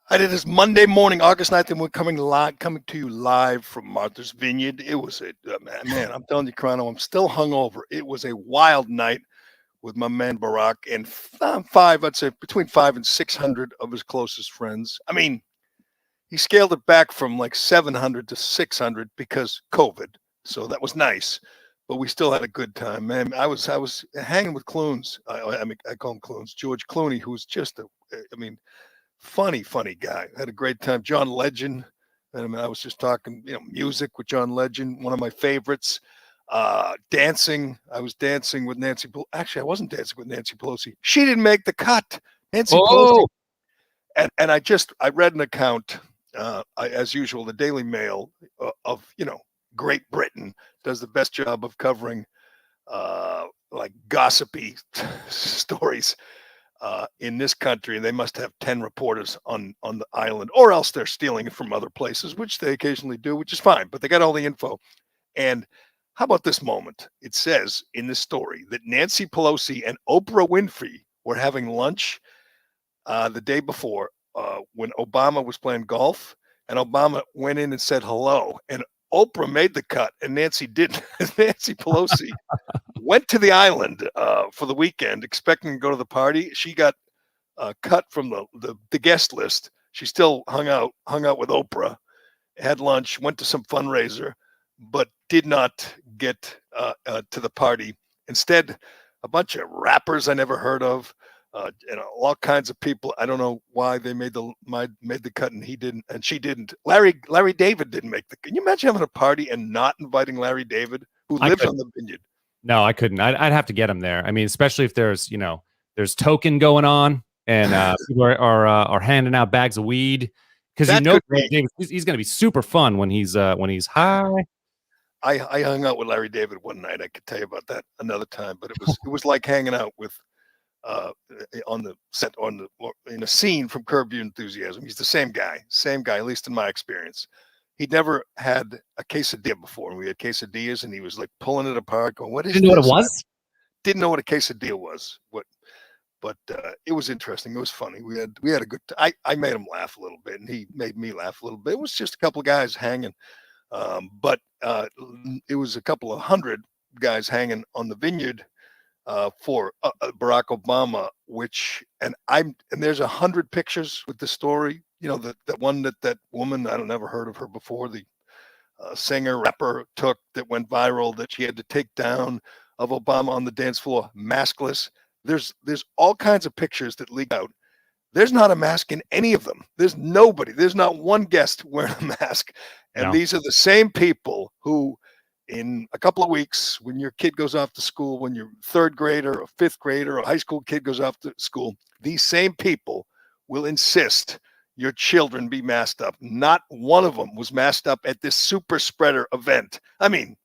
I did this Monday morning, August 9th, and we're coming to you live from Martha's Vineyard. It was man, I'm telling you, Chrono, I'm still hungover. It was a wild night with my man Barack and I'd say between 500 and 600 of his closest friends. I mean, he scaled it back from like 700 to 600 because COVID. So that was nice, but we still had a good time, man. I was hanging with Clunes. I call him Clunes, George Clooney, who's just I mean, funny guy. Had a great time. John Legend. I mean, I was just talking, music with John Legend, one of my favorites. Dancing. I was dancing with Nancy Pelosi. Actually, I wasn't dancing with Nancy Pelosi. She didn't make the cut. Nancy Pelosi. Oh, And I read an account, as usual, the Daily Mail of Great Britain does the best job of covering like gossipy stories in this country, and they must have 10 reporters on the island, or else they're stealing it from other places, which they occasionally do, which is fine, but they got all the info. And how about this moment? It says in this story that Nancy Pelosi and Oprah Winfrey were having lunch the day before when Obama was playing golf, and Obama went in and said hello, and Oprah made the cut and Nancy didn't. Nancy Pelosi went to the island for the weekend expecting to go to the party. She got cut from the guest list. She still hung out with Oprah, had lunch, went to some fundraiser, but did not get to the party. Instead, a bunch of rappers I never heard of, all kinds of people. I don't know why they made the cut and he didn't, and she didn't. Larry David didn't make the. Can you imagine having a party and not inviting Larry David, who lives on the vineyard? No, I couldn't. I'd have to get him there. I mean, especially if there's there's token going on and people are handing out bags of weed because he's going to be super fun when he's high. I hung out with Larry David one night. I could tell you about that another time, but it was like hanging out with on the set in a scene from Curb Your Enthusiasm. He's the same guy, at least in my experience. He'd never had a quesadilla before, and we had quesadillas, and he was like pulling it apart, going, "What is this?" Didn't know what it was. Didn't know what a quesadilla was. But it was interesting. It was funny. We had a good. I made him laugh a little bit, and he made me laugh a little bit. It was just a couple of guys hanging, but it was a couple of hundred guys hanging on the vineyard for Barack Obama, and there's 100 pictures with the story. That one that woman, I don't never heard of her before, the singer rapper took that went viral that she had to take down of Obama on the dance floor, maskless. There's all kinds of pictures that leak out. There's not a mask in any of them. There's nobody. There's not one guest wearing a mask. And These are the same people who, in a couple of weeks, when your kid goes off to school, when your third grader or fifth grader or high school kid goes off to school, these same people will insist your children be masked up. Not one of them was masked up at this super spreader event. I mean,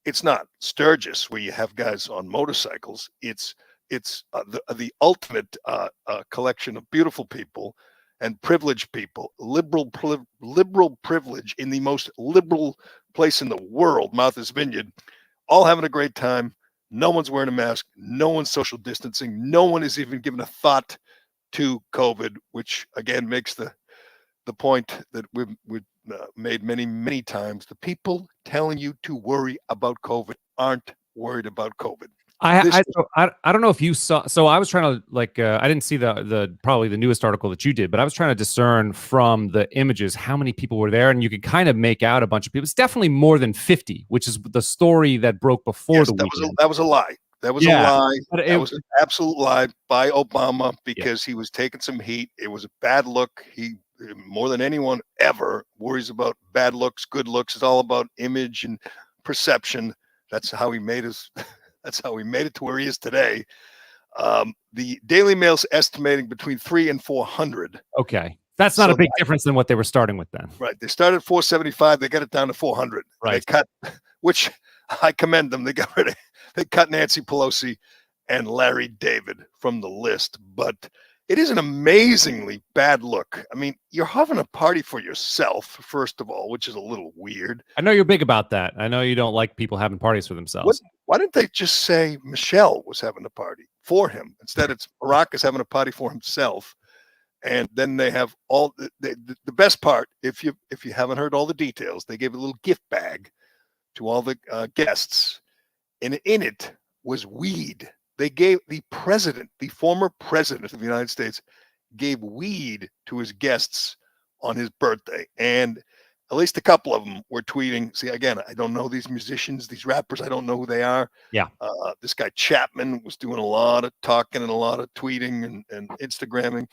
it's not Sturgis where you have guys on motorcycles. It's the ultimate collection of beautiful people and privileged people, liberal privilege in the most liberal place in the world, Martha's Vineyard, all having a great time. No one's wearing a mask. No one's social distancing. No one is even given a thought to COVID, which again makes the point that we've made many times. The people telling you to worry about COVID aren't worried about COVID. I don't know if you saw. So I was trying to I didn't see the probably the newest article that you did, but I was trying to discern from the images how many people were there, and you could kind of make out a bunch of people. It's definitely more than 50, which is the story that broke before the weekend. That was a lie. That was a lie. That was an absolute lie by Obama because he was taking some heat. It was a bad look. He, more than anyone ever, worries about bad looks, good looks. It's all about image and perception. That's how he made us. That's how he made it to where he is today. The Daily Mail's estimating between 300 and 400. Okay. That's not a big difference than what they were starting with then. Right. They started at 475. They got it down to 400. Right. They cut, which I commend them. They cut Nancy Pelosi and Larry David from the list. But it is an amazingly bad look. I mean, you're having a party for yourself, first of all, which is a little weird. I know you're big about that. I know you don't like people having parties for themselves. Why didn't they just say Michelle was having a party for him? Instead, it's Barack is having a party for himself. And then they have all the best part. If you haven't heard all the details, they gave a little gift bag to all the guests, and in it was weed. They gave the former president of the United States, gave weed to his guests on his birthday. And at least a couple of them were tweeting. See, again, I don't know these musicians, these rappers. I don't know who they are. Yeah. This guy Chapman was doing a lot of talking and a lot of tweeting and Instagramming.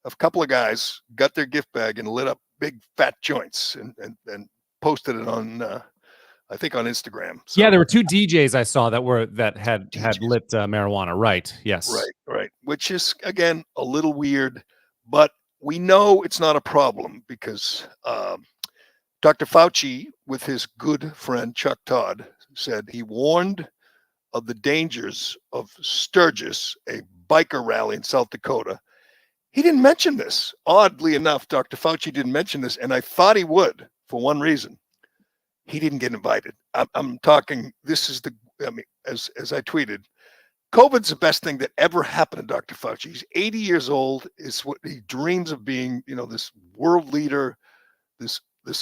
A couple of guys got their gift bag and lit up big fat joints and posted it on, I think, on Instagram. So, yeah, there were 2 DJs I saw that had lit marijuana. Right. Yes. Right. Which is, again, a little weird, but we know it's not a problem because Dr. Fauci, with his good friend Chuck Todd, said he warned of the dangers of Sturgis, a biker rally in South Dakota. He didn't mention this. Oddly enough, Dr. Fauci didn't mention this, and I thought he would for one reason. He didn't get invited. I'm talking, this is as I tweeted, COVID's the best thing that ever happened to Dr. Fauci. He's 80 years old. It's what he dreams of being, this world leader, this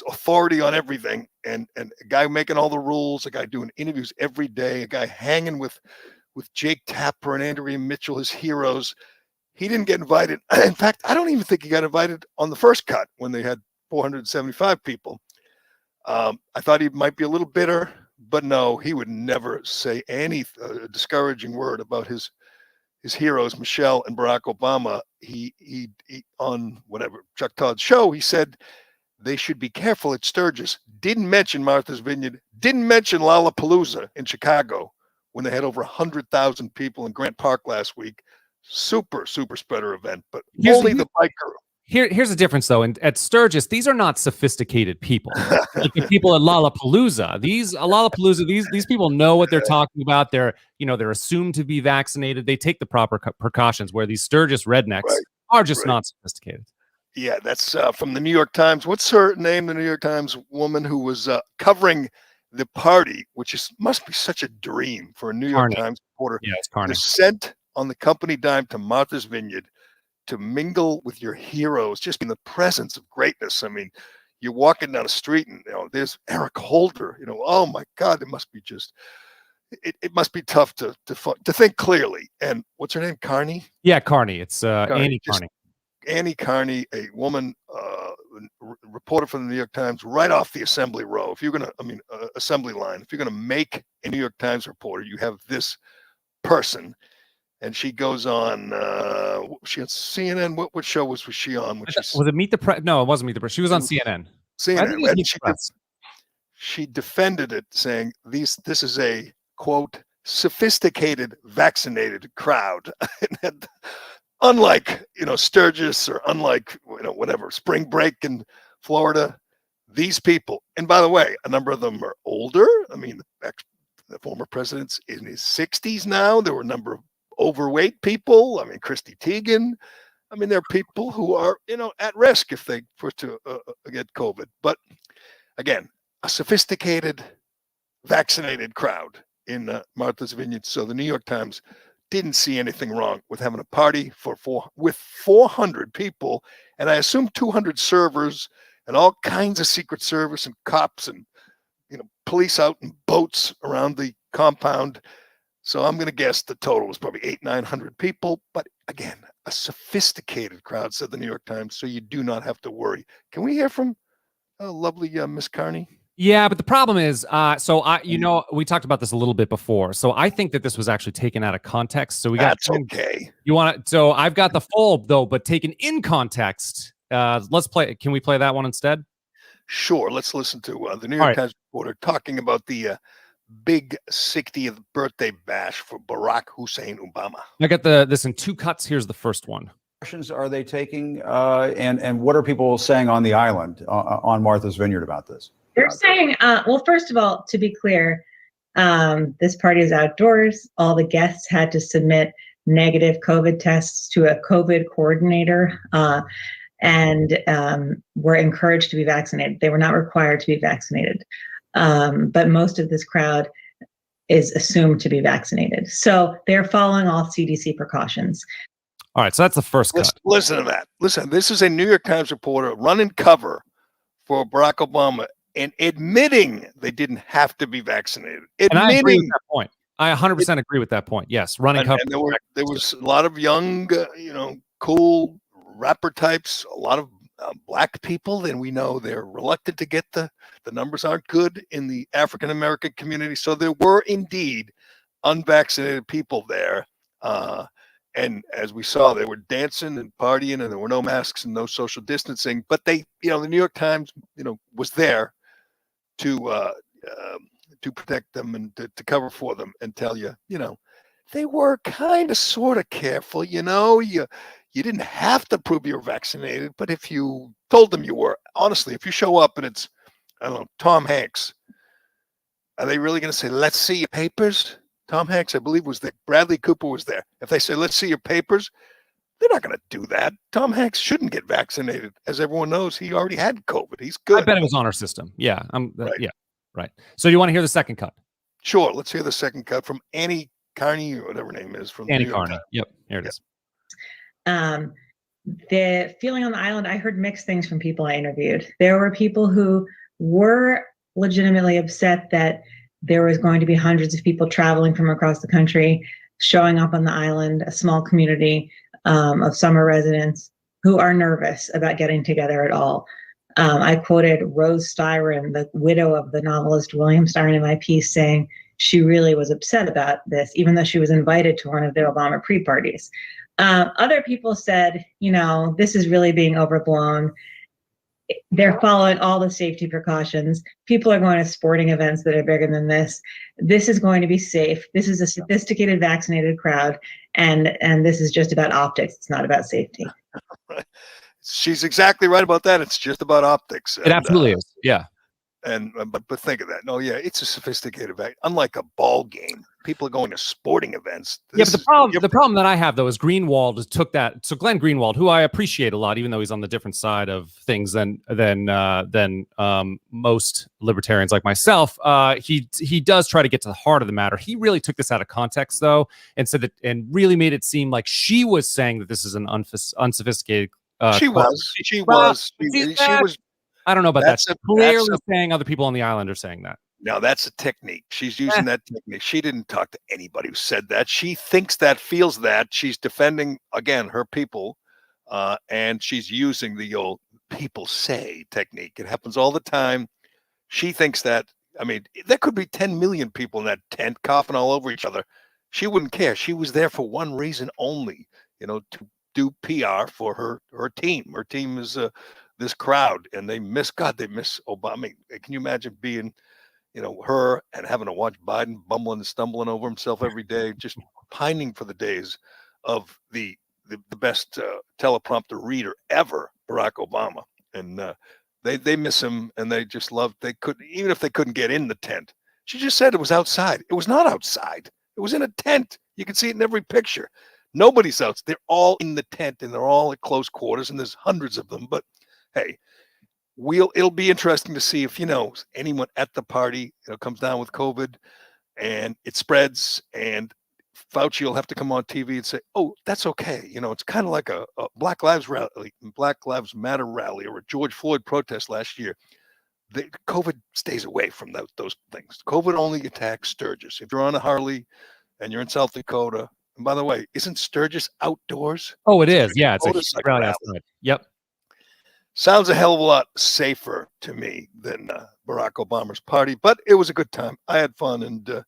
authority on everything, and a guy making all the rules, a guy doing interviews every day, a guy hanging with Jake Tapper and Andrea Mitchell, his heroes. He didn't get invited. In fact, I don't even think he got invited on the first cut when they had 475 people. I thought he might be a little bitter, but no, he would never say any discouraging word about his heroes, Michelle and Barack Obama. He on whatever Chuck Todd's show, he said they should be careful at Sturgis. Didn't mention Martha's Vineyard. Didn't mention Lollapalooza in Chicago when they had over 100,000 people in Grant Park last week. Super spreader event, but only the biker. Here's the difference, though. At Sturgis, these are not sophisticated people. Like the people at Lollapalooza. These people know what they're talking about. They're assumed to be vaccinated. They take the proper precautions. Where these Sturgis rednecks are just not sophisticated. Yeah, that's from the New York Times. What's her name? The New York Times woman who was covering the party, which must be such a dream for a New York Times reporter. Yeah, it's Carney. Sent on the company dime to Martha's Vineyard to mingle with your heroes, just in the presence of greatness. I mean, you're walking down a street and there's Eric Holder. Oh my God, it must be it must be tough to think clearly. And what's her name? Carney? Yeah, Carney. It's Annie Carney. Annie Carney, a woman, reporter from the New York Times, right off the assembly row. If you're gonna, assembly line. If you're gonna make a New York Times reporter, you have this person. And she goes on. She on CNN. What show was she on? Was it Meet the Press? No, it wasn't Meet the Press. She was on CNN. CNN. She defended it, saying this is a quote sophisticated, vaccinated crowd. And unlike Sturgis or unlike whatever spring break in Florida, these people. And by the way, a number of them are older. I mean, the former president's in his 60s now. There were a number of overweight people. I mean, Christy Teigen. I mean, there are people who are, at risk if they were to get COVID. But again, a sophisticated, vaccinated crowd in Martha's Vineyard. So the New York Times didn't see anything wrong with having a party with 400 people, and I assume 200 servers and all kinds of Secret Service and cops and police out in boats around the compound. So I'm going to guess the total was probably 800-900 people. But again, a sophisticated crowd, said the New York Times. So you do not have to worry. Can we hear from lovely Miss Carney? Yeah, but the problem is, we talked about this a little bit before. So I think that this was actually taken out of context. So that's okay. You want it? So I've got the full though, but taken in context. Let's play. Can we play that one instead? Sure. Let's listen to the New York Times reporter talking about the big 60th birthday bash for Barack Hussein Obama. I got this in 2 cuts. Here's the first one. Are they taking, and what are people saying on the island on Martha's Vineyard about this? They're saying, well, first of all, to be clear, this party is outdoors. All the guests had to submit negative COVID tests to a COVID coordinator and were encouraged to be vaccinated. They were not required to be vaccinated. But most of this crowd is assumed to be vaccinated. So they're following all CDC precautions. All right, so that's the first cut. Listen to that. Listen, this is a New York Times reporter running cover for Barack Obama and admitting they didn't have to be vaccinated. And I agree with Admitting, that point. I 100% agree with that point. Yes, running cover. and there was a lot of young, cool rapper types, a lot of black people, and we know they're reluctant to get the numbers aren't good in the African American community. So there were indeed unvaccinated people there. And as we saw, they were dancing and partying, and there were no masks and no social distancing. But they, the New York Times, was there to protect them and to cover for them and tell you, they were kind of sort of careful. You didn't have to prove you were vaccinated, but if you told them you were, honestly, if you show up and it's, I don't know, Tom Hanks, are they really going to say, let's see your papers? Tom Hanks, I believe, was there. Bradley Cooper was there. If they say, let's see your papers, they're not going to do that. Tom Hanks shouldn't get vaccinated. As everyone knows, he already had COVID. He's good. I bet it was on our system. Yeah. Right. Yeah. Right. So you want to hear the second cut? Sure. Let's hear the second cut from Annie Carney, or whatever her name is, from Annie New York Carney. Times. Yep. Here it is. The feeling on the island, I heard mixed things from people I interviewed. There were people who were legitimately upset that there was going to be hundreds of people traveling from across the country, showing up on the island, a small community of summer residents who are nervous about getting together at all. I quoted Rose Styron, the widow of the novelist William Styron, in my piece, saying she really was upset about this, even though she was invited to one of the Obama pre-parties. Other people said, this is really being overblown. They're following all the safety precautions. People are going to sporting events that are bigger than this. This is going to be safe. This is a sophisticated, vaccinated crowd, and this is just about optics. It's not about safety. She's exactly right about that. It's just about optics. It absolutely is. Yeah. But think of that. No, yeah, it's a sophisticated event. Unlike a ball game, people are going to sporting events. Yeah, but the problem that I have though is Greenwald took that. So Glenn Greenwald, who I appreciate a lot, even though he's on the different side of things than most libertarians like myself, he does try to get to the heart of the matter. He really took this out of context though, and said that, and really made it seem like she was saying that this is an unsophisticated. She was. I don't know about that. Clearly saying other people on the island are saying that. Now that's a technique. She's using that technique. She didn't talk to anybody who said that. She thinks that, feels that. She's defending, again, her people, and she's using the old people say technique. It happens all the time. She thinks that, I mean, there could be 10 million people in that tent coughing all over each other. She wouldn't care. She was there for one reason only, to do PR for her team. Her team is this crowd, and they miss Obama. I mean, can you imagine being, her and having to watch Biden bumbling and stumbling over himself every day, just pining for the days of the best teleprompter reader ever, Barack Obama. And they miss him, and they just love. They couldn't, even if they couldn't get in the tent. She just said it was outside. It was not outside. It was in a tent. You can see it in every picture. Nobody's out. They're all in the tent, and they're all at close quarters, and there's hundreds of them. But hey, it'll be interesting to see if anyone at the party comes down with COVID and it spreads, and Fauci will have to come on TV and say, "Oh, that's okay." It's kind of like a Black Lives Matter rally, or a George Floyd protest last year. COVID stays away from those things. COVID only attacks Sturgis. If you're on a Harley and you're in South Dakota, and by the way, isn't Sturgis outdoors? Oh, it is. Yeah, it's like rally outside. Yep. Sounds a hell of a lot safer to me than Barack Obama's party, but it was a good time. I had fun, and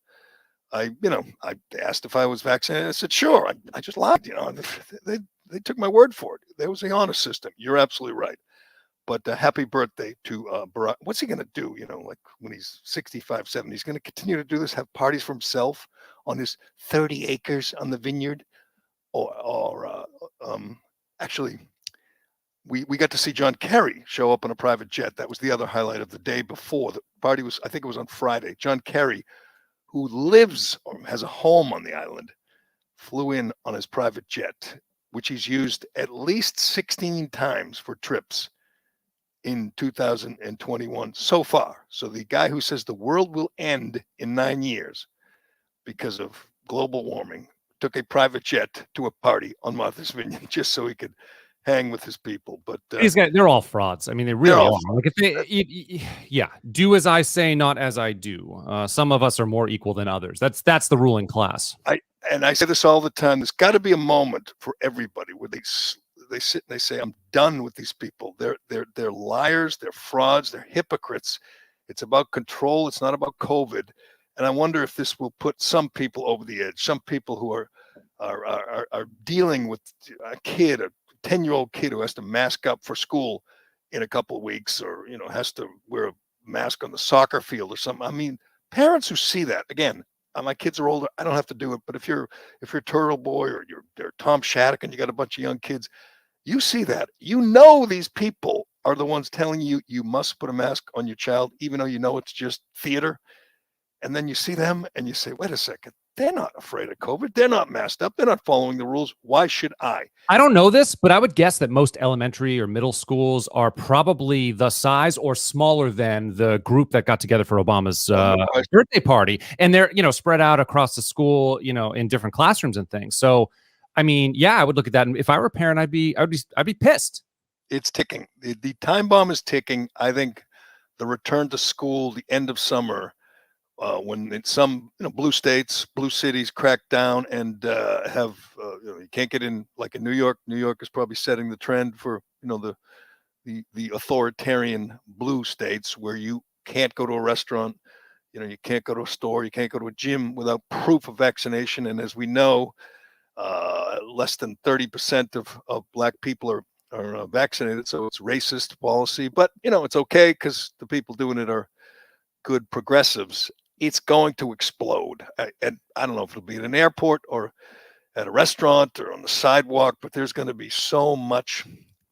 I asked if I was vaccinated. I said, sure. I just lied. They took my word for it. There was the honor system. You're absolutely right. But happy birthday to Barack. What's he going to do? Like when he's 65, 70, he's going to continue to do this, have parties for himself on his 30 acres on the vineyard, or actually. We got to see John Kerry show up on a private jet. That was the other highlight of the day before. The party was, I think it was on Friday. John Kerry, who lives or has a home on the island, flew in on his private jet, which he's used at least 16 times for trips in 2021 so far. So the guy who says the world will end in 9 years because of global warming took a private jet to a party on Martha's Vineyard just so he could hang with his people. But These guys, they're all frauds. I mean, they really are. Like if they, yeah, do as I say, not as I do. Some of us are more equal than others. That's the ruling class. I say this all the time. There's got to be a moment for everybody where they sit and they say, "I'm done with these people. They're liars. They're frauds. They're hypocrites. It's about control. It's not about COVID." And I wonder if this will put some people over the edge. Some people who are dealing with a kid, a 10-year-old kid who has to mask up for school in a couple of weeks, or has to wear a mask on the soccer field or something. I mean, parents who see that, again, my kids are older, I don't have to do it, but if you're Turtle Boy or you're Tom Shattuck and you got a bunch of young kids, you see that, these people are the ones telling you must put a mask on your child, even though it's just theater. And then you see them and you say, wait a second, they're not afraid of COVID. They're not masked up. They're not following the rules. Why should I? I don't know this, but I would guess that most elementary or middle schools are probably the size or smaller than the group that got together for Obama's birthday party. And they're, spread out across the school, in different classrooms and things. So, I mean, yeah, I would look at that. And if I were a parent, I'd be pissed. It's ticking. The time bomb is ticking. I think the return to school, the end of summer, when in some blue states, blue cities crack down and have you can't get in, like in New York. New York is probably setting the trend for the authoritarian blue states, where you can't go to a restaurant, you can't go to a store, you can't go to a gym without proof of vaccination. And as we know, less than 30% of Black people are vaccinated, so it's racist policy. But it's okay because the people doing it are good progressives. It's going to explode. And I don't know if it'll be at an airport or at a restaurant or on the sidewalk, but there's going to be so much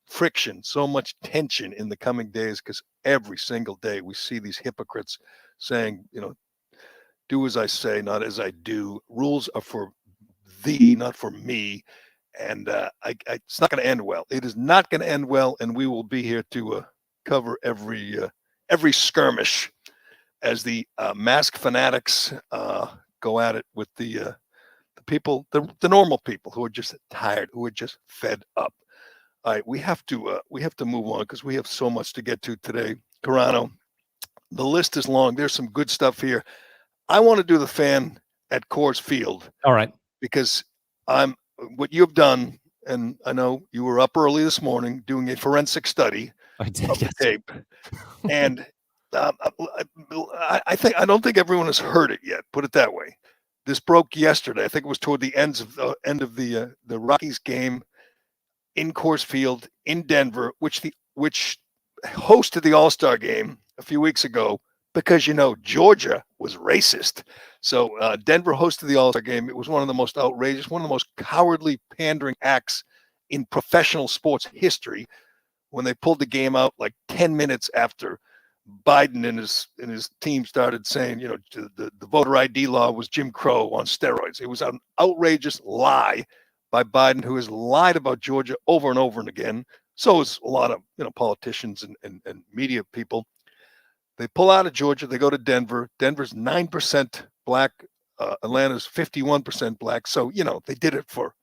friction, so much tension in the coming days, because every single day we see these hypocrites saying, do as I say, not as I do. Rules are for thee, not for me. And it's not going to end well. It is not going to end well, and we will be here to cover every skirmish as the mask fanatics go at it with the people, the normal people who are just tired, who are just fed up. All right, we have to move on because we have so much to get to today. Carano, the list is long. There's some good stuff here. I want to do the fan at Coors Field. All right, because what you've done, and I know you were up early this morning doing a forensic study of the tape, and I don't think everyone has heard it yet. Put it that way. This broke yesterday. I think it was toward the end of the Rockies game in Coors Field in Denver, which hosted the All-Star game a few weeks ago, because Georgia was racist. So Denver hosted the All-Star game. It was one of the most outrageous, one of the most cowardly, pandering acts in professional sports history, when they pulled the game out like 10 minutes after Biden and his team started saying, the voter ID law was Jim Crow on steroids. It was an outrageous lie by Biden, who has lied about Georgia over and over and again. So is a lot of politicians and media people. They pull out of Georgia. They go to Denver. Denver's 9% Black. Atlanta's 51% Black. So they did it for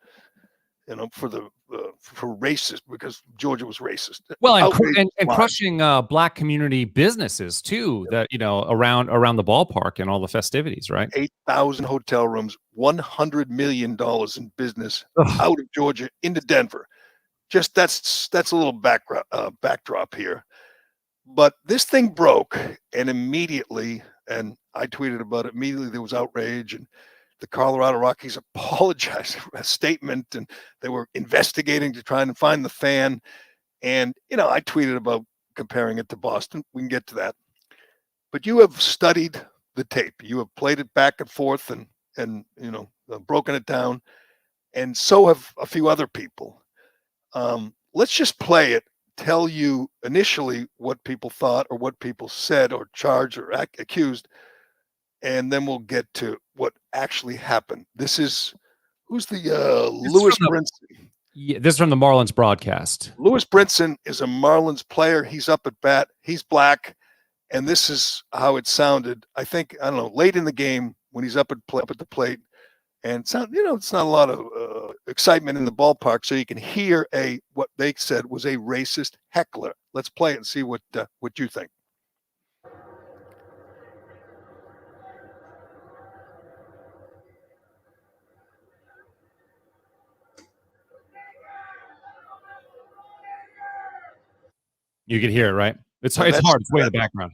racist, because Georgia was racist. Well, and crushing Black community businesses too. That around the ballpark and all the festivities, right? 8,000 hotel rooms, $100 million in business out of Georgia into Denver. Just that's a little backdrop here. But this thing broke, and immediately, and I tweeted about it, immediately there was outrage, and the Colorado Rockies apologized for a statement, and they were investigating to try and find the fan. And, I tweeted about comparing it to Boston. We can get to that. But you have studied the tape. You have played it back and forth and broken it down. And so have a few other people. Let's just play it. Tell you initially what people thought, or what people said or charged or accused, and then we'll get to what actually happened. Who's the Lewis Brinson? Yeah, this is from the Marlins broadcast. Lewis Brinson is a Marlins player. He's up at bat. He's Black, and this is how it sounded. I think, I don't know, late in the game when he's up at the plate, and it's not, it's not a lot of excitement in the ballpark, so you can hear what they said was a racist heckler. Let's play it and see what you think. You can hear it, right? It's Now, hard. that's It's way in the background.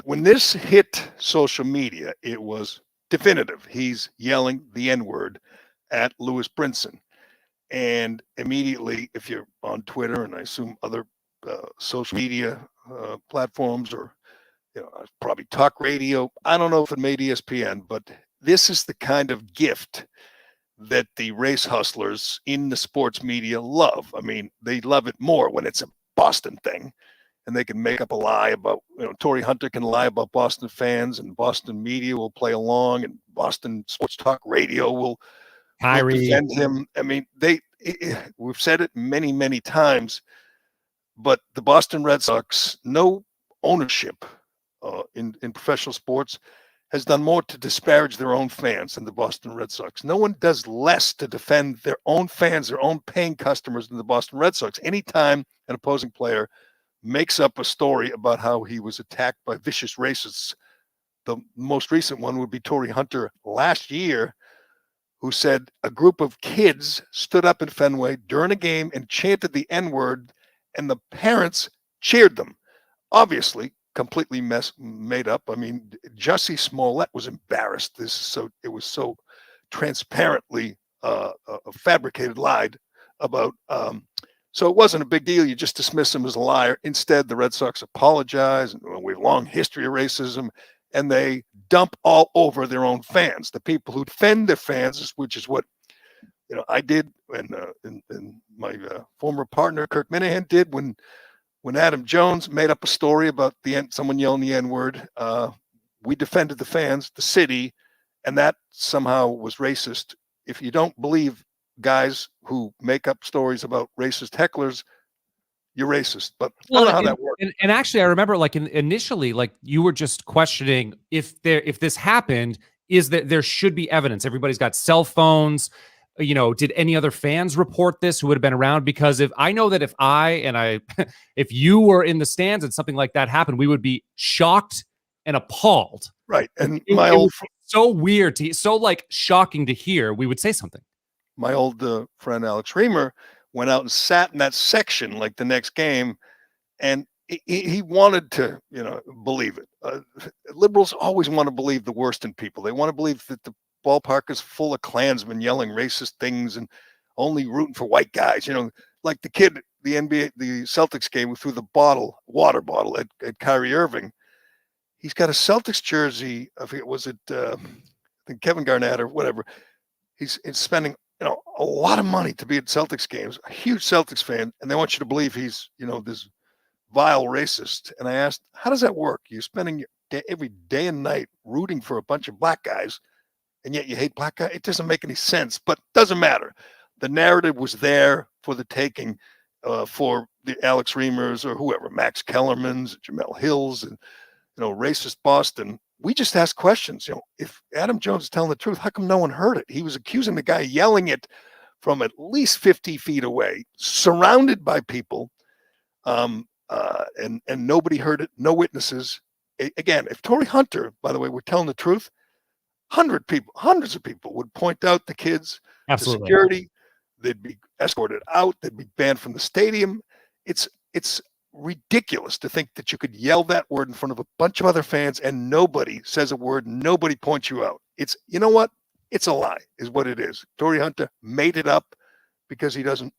when this hit social media, it was definitive. He's yelling the N-word at Lewis Brinson. And immediately, if you're on Twitter and I assume other social media platforms, or probably talk radio, I don't know if it made ESPN, but this is the kind of gift that the race hustlers in the sports media love. I mean, they love it more when it's a Boston thing, and they can make up a lie about, Tory Hunter can lie about Boston fans, and Boston media will play along, and Boston sports talk radio will defend him. I mean, we've said it many, many times, but the Boston Red Sox, no ownership in professional sports has done more to disparage their own fans than the Boston Red Sox. No one does less to defend their own fans, their own paying customers than the Boston Red Sox. Anytime an opposing player makes up a story about how he was attacked by vicious racists, the most recent one would be Tory Hunter last year, who said a group of kids stood up in Fenway during a game and chanted the N-word, and the parents cheered them. Obviously, completely made up. I mean, Jussie Smollett was embarrassed. It was so transparently a fabricated lied about. So it wasn't a big deal. You just dismiss him as a liar. Instead, the Red Sox apologize. We have a long history of racism, and they dump all over their own fans. The people who defend their fans, which is what I did, and my former partner Kirk Minahan did when Adam Jones made up a story about someone yelling the N-word. We defended the fans, the city, and that somehow was racist. If you don't believe guys who make up stories about racist hecklers, you're racist. But I don't know how that works. And actually, I remember initially, you were just questioning if this happened, is that there should be evidence. Everybody's got cell phones. Did any other fans report this who would have been around? Because if if you were in the stands and something like that happened, we would be shocked and appalled. Right. And so weird so shocking to hear. We would say something. My old friend Alex Reamer went out and sat in that section the next game, and he wanted to, believe it. Liberals always want to believe the worst in people. They want to believe that the ballpark is full of Klansmen yelling racist things and only rooting for white guys. Like the kid, the Celtics game, who threw the water bottle at Kyrie Irving. He's got a Celtics jersey. I forget, was it I think Kevin Garnett or whatever. He's spending a lot of money to be at Celtics games, a huge Celtics fan, and they want you to believe he's this vile racist. And I asked, how does that work? You're spending every day and night rooting for a bunch of black guys, and yet you hate black guys? It doesn't make any sense, but doesn't matter. The narrative was there for the taking, for the Alex Reamers or whoever, Max Kellermans, Jamel Hills, and racist Boston. We just ask questions. If Adam Jones is telling the truth, how come no one heard it? He was accusing the guy, yelling it from at least 50 feet away, surrounded by people, and nobody heard it, no witnesses. Again, if Tory Hunter, by the way, were telling the truth, hundreds of people would point out the kids to security. They'd be escorted out. They'd be banned from the stadium. It's ridiculous to think that you could yell that word in front of a bunch of other fans and nobody says a word, nobody points you out. It's what? It's a lie, is what it is. Tory Hunter made it up because he doesn't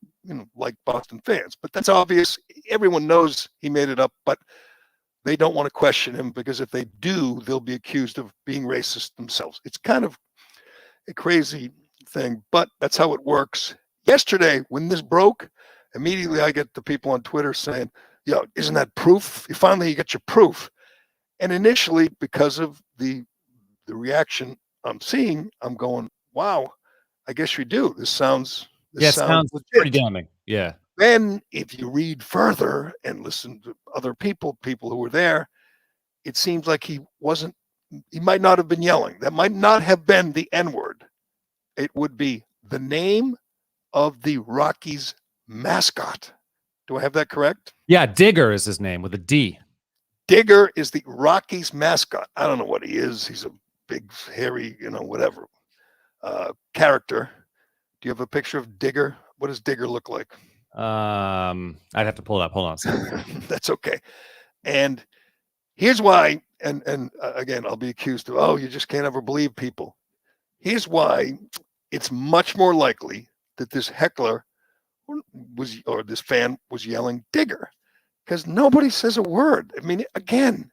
like Boston fans. But that's obvious. Everyone knows he made it up, but they don't want to question him, because if they do, they'll be accused of being racist themselves. It's kind of a crazy thing, but that's how it works. Yesterday, when this broke, immediately I get the people on Twitter saying, isn't that proof? You get your proof. And initially, because of the reaction I'm seeing, I'm going, wow, I guess you do. This sounds sounds pretty damning. Yeah. Then if you read further and listen to other people who were there, it seems like he might not have been yelling. That might not have been the N-word. it would be the name of the Rockies mascot. Do I have that correct? Yeah, Digger is his name with a D. Digger is the Rockies mascot. I don't know what he is. He's a big, hairy, whatever character. Do you have a picture of Digger? What does Digger look like? I'd have to pull it up. Hold on a second. That's okay. And here's why, and again, I'll be accused of, oh, you just can't ever believe people. Here's why it's much more likely that this heckler or this fan was yelling Digger, because nobody says a word. I mean, again,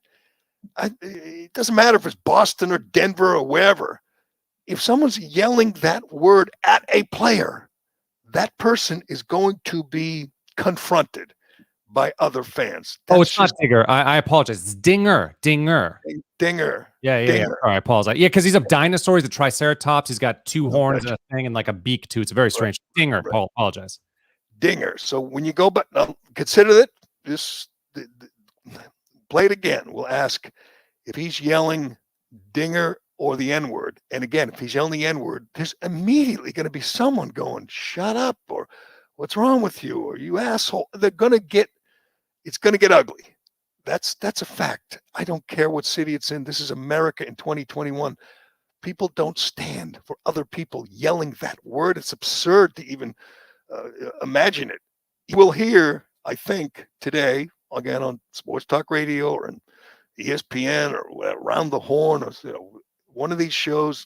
it doesn't matter if it's Boston or Denver or wherever. If someone's yelling that word at a player, that person is going to be confronted by other fans. Oh, it's not Digger. I apologize. It's Dinger. Dinger. Yeah. Dinger. Sorry, I apologize. Yeah, because he's a dinosaur. He's a triceratops. He's got two horns and a thing and like a beak too. It's very strange. Right. Dinger. Right. Apologize. Dinger. So when you go, but consider that this. Play it again. We'll ask if he's yelling Dinger or the N-word. And again, if he's yelling the N-word, there's immediately going to be someone going, shut up, or what's wrong with you, or you asshole. It's going to get ugly. That's a fact. I don't care what city it's in. This is America in 2021. People don't stand for other people yelling that word. It's absurd to even imagine it. You will hear, I think, today, again on Sports Talk Radio or on ESPN or Around the Horn or one of these shows,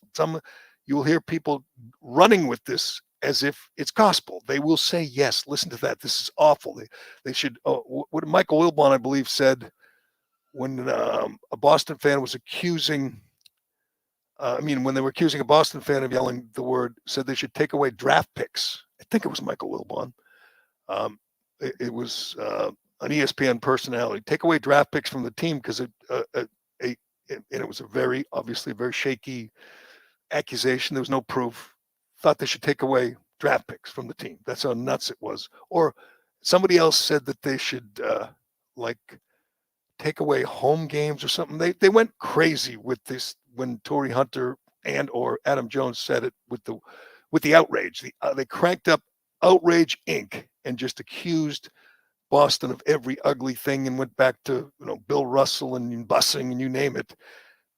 you will hear people running with this as if it's gospel. They will say, yes, listen to that. This is awful. They should, what Michael Wilbon, I believe, said when a Boston fan was accusing, when they were accusing a Boston fan of yelling the word, said they should take away draft picks. I think it was Michael Wilbon. It was an ESPN personality. Take away draft picks from the team because it was obviously a very shaky accusation. There was no proof. Thought they should take away draft picks from the team. That's how nuts it was. Or somebody else said that they should take away home games or something. They went crazy with this when Torrey Hunter and or Adam Jones said it with the outrage. They cranked up Outrage Inc. and just accused Boston of every ugly thing and went back to Bill Russell and busing and you name it.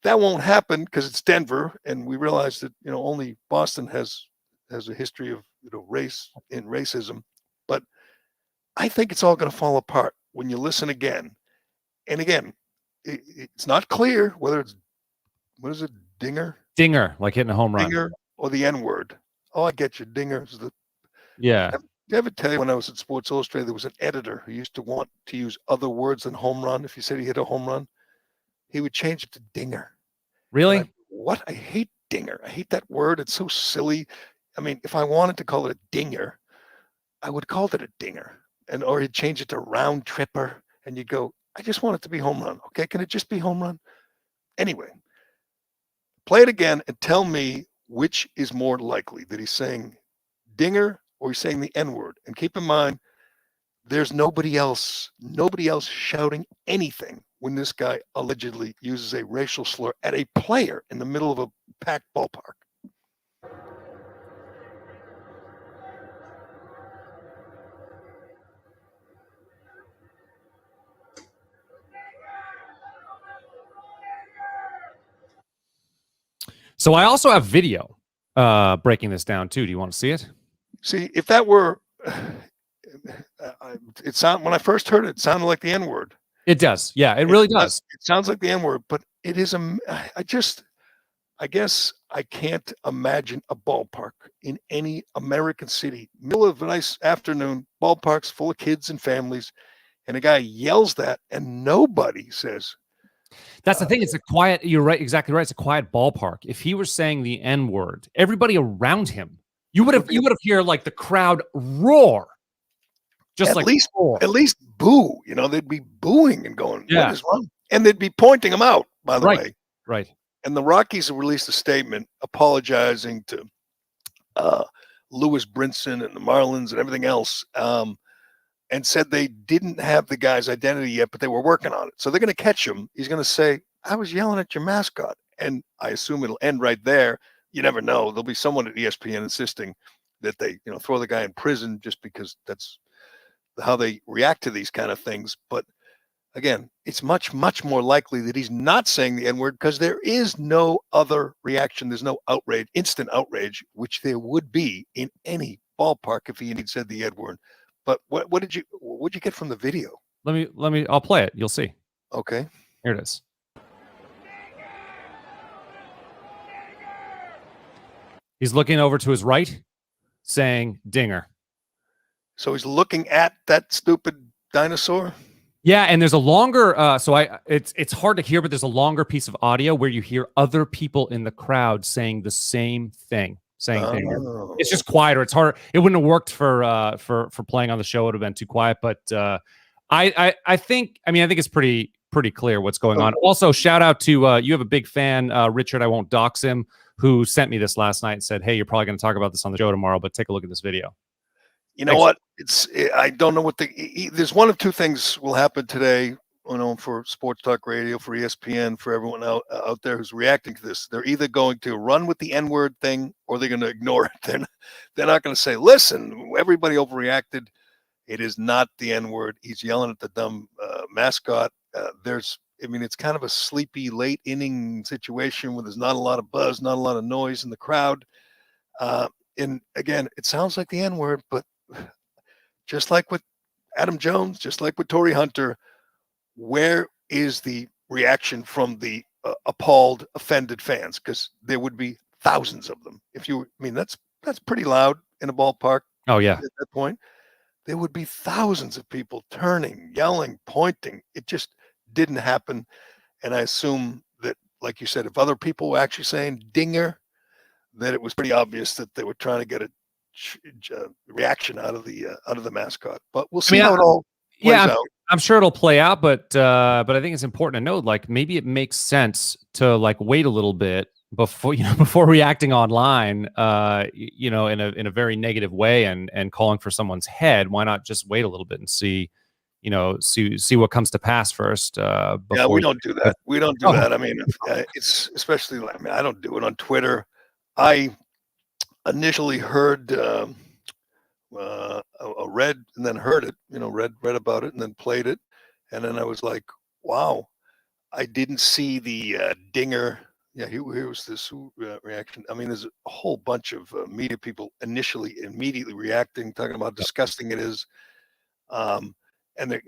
That won't happen because it's Denver, and we realize that only Boston has a history of race and racism. But I think it's all going to fall apart when you listen again. And again, it's not clear whether it's what is it, Dinger, like hitting a home run, Dinger or the N-word. Oh, I get you. Dinger is the yeah. Did I ever tell you when I was at Sports Illustrated, there was an editor who used to want to use other words than home run. If you said he hit a home run, he would change it to dinger. Really? What? I hate dinger. I hate that word. It's so silly. I mean, if I wanted to call it a dinger, I would call it a dinger. Or he'd change it to round tripper. And you'd go, I just want it to be home run. Okay, can it just be home run? Anyway, play it again and tell me which is more likely, that he's saying dinger or he's saying the N-word. And keep in mind, there's nobody else shouting anything when this guy allegedly uses a racial slur at a player in the middle of a packed ballpark. So I also have video breaking this down too. Do you want to see it? See, if that were, when I first heard it, it sounded like the N-word. It does. Yeah, it really does. It sounds like the N-word, but it is I guess I can't imagine a ballpark in any American city, middle of a nice afternoon, ballparks full of kids and families, and a guy yells that and nobody says. That's the thing. It's a quiet, you're right, exactly right. It's a quiet ballpark. If he were saying the N-word, everybody around him, you would have heard like the crowd roar. Just at least boo. They'd be booing and going, what is wrong? And they'd be pointing them out, by the way. Right. And the Rockies have released a statement apologizing to Lewis Brinson and the Marlins and everything else, and said they didn't have the guy's identity yet, but they were working on it. So they're going to catch him. He's going to say, I was yelling at your mascot. And I assume it'll end right there. you never know. There'll be someone at ESPN insisting that they, throw the guy in prison just because that's how they react to these kind of things. But again, it's much, much more likely that he's not saying the N-word because there is no other reaction. There's no outrage, instant outrage, which there would be in any ballpark if he indeed said the N-word. But what did you get from the video? I'll play it. You'll see. Okay. Here it is. He's looking over to his right, saying "dinger." So he's looking at that stupid dinosaur. Yeah, and there's a longer. It's hard to hear, but there's a longer piece of audio where you hear other people in the crowd saying the same thing, saying "dinger." It's just quieter. It's harder. It wouldn't have worked for playing on the show. It would have been too quiet. But I think it's pretty clear what's going on. Also, shout out to you have a big fan, Richard. I won't dox him, who sent me this last night and said, "Hey, you're probably going to talk about this on the show tomorrow, but take a look at this video." You know what? I don't know what there's one of two things will happen today, for Sports Talk Radio, for ESPN, for everyone out there who's reacting to this. They're either going to run with the N-word thing or they're going to ignore it. They're not going to say, listen, everybody overreacted. It is not the N-word. He's yelling at the dumb mascot. It's kind of a sleepy late inning situation where there's not a lot of buzz, not a lot of noise in the crowd. And again, it sounds like the N-word, but just like with Adam Jones, just like with Torrey Hunter, where is the reaction from the appalled, offended fans? Because there would be thousands of them. That's pretty loud in a ballpark. Oh yeah. At that point, there would be thousands of people turning, yelling, pointing. It just didn't happen. And I assume that, like you said, if other people were actually saying "dinger," that it was pretty obvious that they were trying to get a reaction out of the mascot. But we'll see how it all plays out. I'm sure it'll play out, but I think it's important to note, like, maybe it makes sense to wait a little bit before reacting online, in a very negative way and calling for someone's head. Why not just wait a little bit and see what comes to pass first? Yeah, we don't do that. We don't do that. It's especially. I don't do it on Twitter. I initially heard read and then heard it, read about it and then played it. And then I was like, wow, I didn't see the dinger. Yeah, here was this reaction. There's a whole bunch of media people immediately reacting, talking about how disgusting it is. And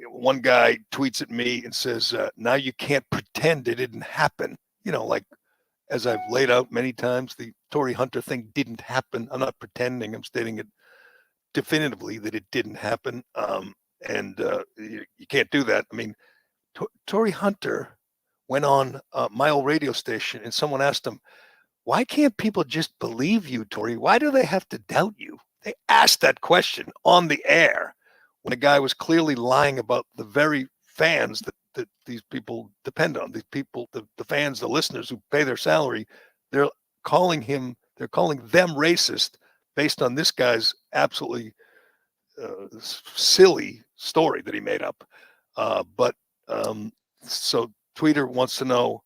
one guy tweets at me and says, now you can't pretend it didn't happen. As I've laid out many times, the Torrey Hunter thing didn't happen. I'm not pretending. I'm stating it definitively that it didn't happen. And you can't do that. Torrey Hunter went on my old radio station and someone asked him, why can't people just believe you, Torrey? Why do they have to doubt you? They asked that question on the air when a guy was clearly lying about the very fans that these people depend on. These people, the fans, the listeners who pay their salary, they're calling them racist based on this guy's absolutely silly story that he made up. So Tweeter wants to know,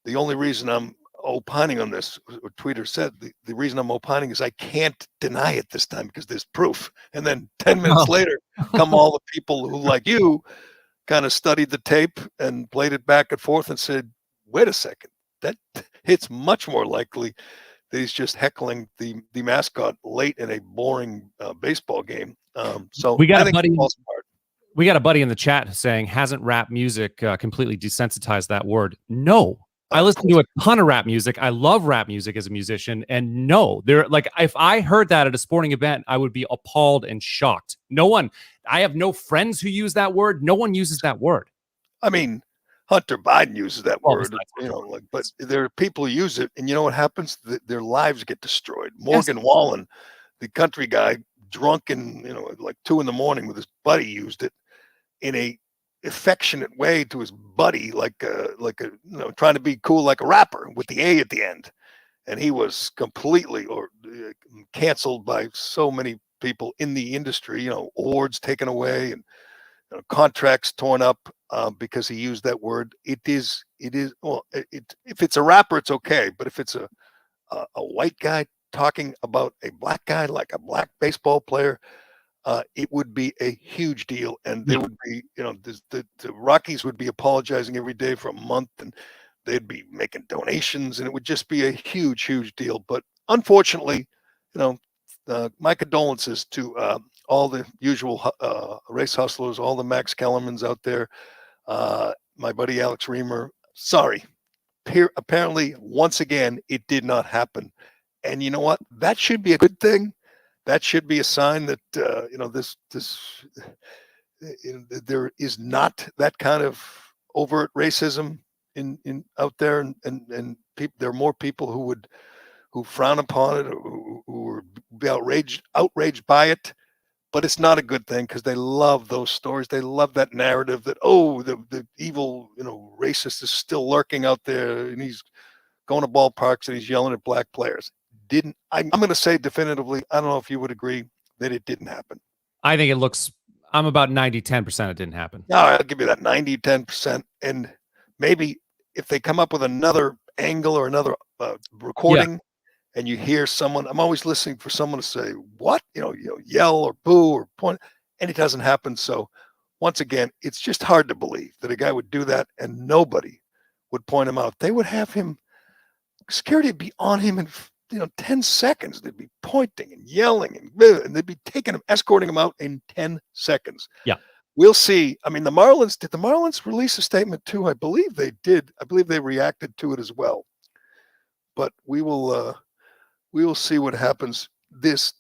the only reason I'm opining on this, what Tweeter said, the reason I'm opining is I can't deny it this time because there's proof. And then 10 minutes later come all the people who, like you, kind of studied the tape and played it back and forth and said, wait a second, that it's much more likely that he's just heckling the mascot late in a boring baseball game. So we got a buddy in the chat saying, hasn't rap music completely desensitized that word? No. I listen to a ton of rap music. I love rap music as a musician. And no, if I heard that at a sporting event, I would be appalled and shocked. I have no friends who use that word. No one uses that word. Hunter Biden uses that word, but there are people who use it, and you know what happens? Their lives get destroyed. Morgan Wallen, the country guy, drunk in 2 a.m. with his buddy, used it in a affectionate way to his buddy, trying to be cool like a rapper with the A at the end, and he was completely canceled by so many people in the industry. Awards taken away and contracts torn up because he used that word. If it's a rapper, it's okay, but if it's a a white guy talking about a black guy like a black baseball player, it would be a huge deal. And there would be, the Rockies would be apologizing every day for a month, and they'd be making donations, and it would just be a huge, huge deal. But unfortunately, my condolences to all the usual race hustlers, all the Max Kellermans out there. My buddy Alex Reamer, sorry. Apparently, once again, it did not happen. And you know what? That should be a good thing. That should be a sign that there is not that kind of overt racism in out there, and people. There are more people who frown upon it, who would be outraged by it. But it's not a good thing, because they love those stories. They love that narrative that, oh, the evil, racist is still lurking out there, and he's going to ballparks and he's yelling at black players. I'm going to say definitively, I don't know if you would agree, that it didn't happen. I think I'm about 90-10% it didn't happen. No, I'll give you that 90-10%. And maybe if they come up with another angle or another recording, and you hear someone, I'm always listening for someone to say, what? Yell or boo or point, and it doesn't happen. So once again, it's just hard to believe that a guy would do that and nobody would point him out. They would have him, security would be on him in 10 seconds. They'd be pointing and yelling, and they'd be escorting him out in 10 seconds. Yeah. We'll see. I mean, did the Marlins release a statement too? I believe they did. I believe they reacted to it as well. But we will see what happens this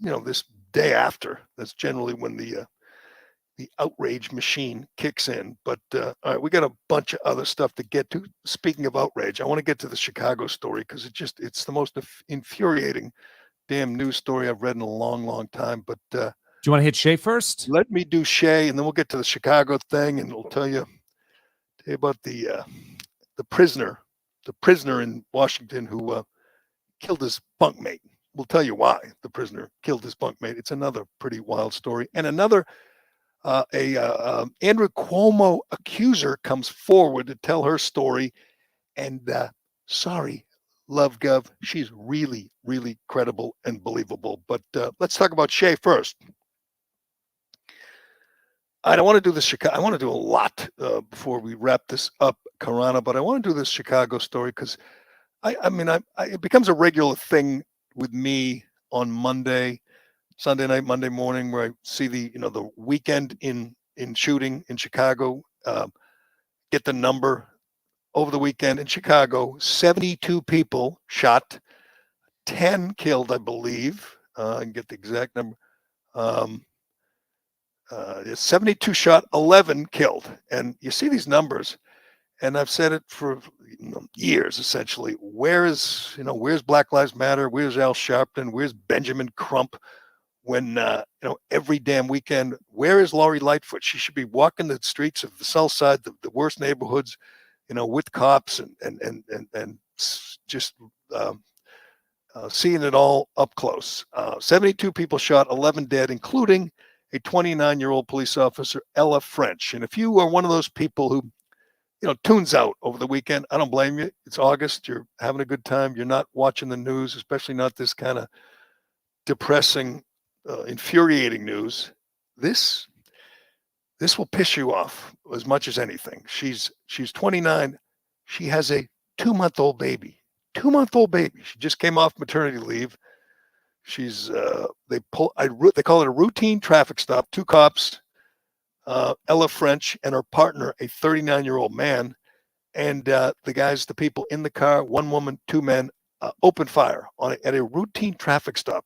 day after. That's generally when the outrage machine kicks in. But all right, we got a bunch of other stuff to get to. Speaking of outrage, I want to get to the Chicago story, because it's the most infuriating damn news story I've read in a long, long time. But do you want to hit Shea first? Let me do Shea, and then we'll get to the Chicago thing, and we'll tell you about the prisoner in Washington who killed his bunkmate. We'll tell you why the prisoner killed his bunkmate. It's another pretty wild story. And another, Andrew Cuomo accuser comes forward to tell her story. And sorry, Love Gov, she's really, really credible and believable. But let's talk about Shea first. I don't want to do this Chicago. I want to do a lot before we wrap this up, Karana, but I want to do this Chicago story because it becomes a regular thing with me on Sunday night, Monday morning, where I see the weekend in shooting in Chicago, get the number over the weekend in Chicago, 72 people shot, 10 killed, I believe. I can get the exact number. 72 shot, 11 killed. And you see these numbers, and I've said it for years, essentially. Where's Black Lives Matter? Where's Al Sharpton? Where's Benjamin Crump? When every damn weekend, where is Lori Lightfoot? She should be walking the streets of the South Side, the worst neighborhoods, with cops and just seeing it all up close. 72 people shot, 11 dead, including a 29-year-old police officer, Ella French. And if you are one of those people who tunes out over the weekend, I don't blame you. It's August. You're having a good time. You're not watching the news, especially not this kind of depressing, infuriating news. This will piss you off as much as anything. She's 29. She has a 2-month-old baby. 2-month-old baby. She just came off maternity leave. She's they call it a routine traffic stop. 2 cops, Ella French and her partner, a 39-year-old man, and the people in the car, 1 woman, 2 men, open fire at a routine traffic stop.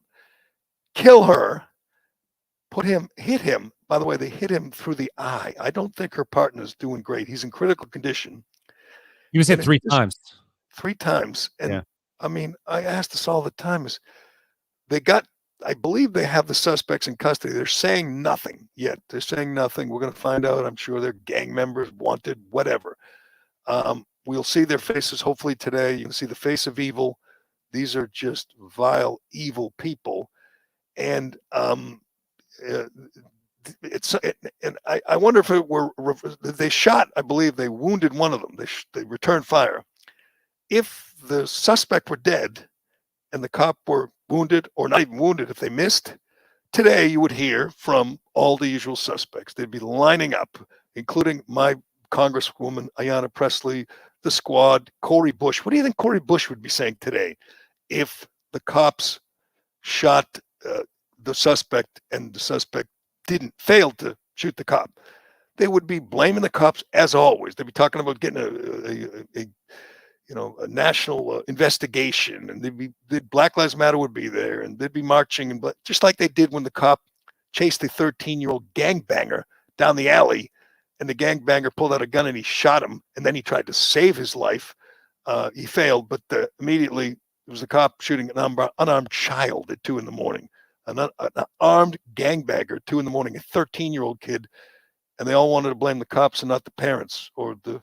Kill her, hit him. By the way, they hit him through the eye. I don't think her partner's doing great. He's in critical condition. He was hit 3 times. 3 times. And I ask this all the time, I believe they have the suspects in custody. They're saying nothing yet. They're saying nothing. We're going to find out. I'm sure they're gang members, wanted, whatever. We'll see their faces hopefully today. You can see the face of evil. These are just vile, evil people. And I wonder if they shot, I believe they wounded one of them. They returned fire. If the suspect were dead and the cop were wounded or not even wounded if they missed, today you would hear from all the usual suspects. They'd be lining up, including my Congresswoman Ayanna Pressley, the squad, Cori Bush. What do you think Cori Bush would be saying today if the cops shot the suspect and the suspect fail to shoot the cop? They would be blaming the cops as always. They'd be talking about getting a national investigation, and the Black Lives Matter would be there, and they'd be marching, and just like they did when the cop chased the 13-year-old gangbanger down the alley, and the gangbanger pulled out a gun and he shot him, and then he tried to save his life. He failed, but immediately it was the cop shooting an unarmed child at 2 a.m. An armed gangbanger at 2 a.m, a 13-year-old kid, and they all wanted to blame the cops and not the parents, or the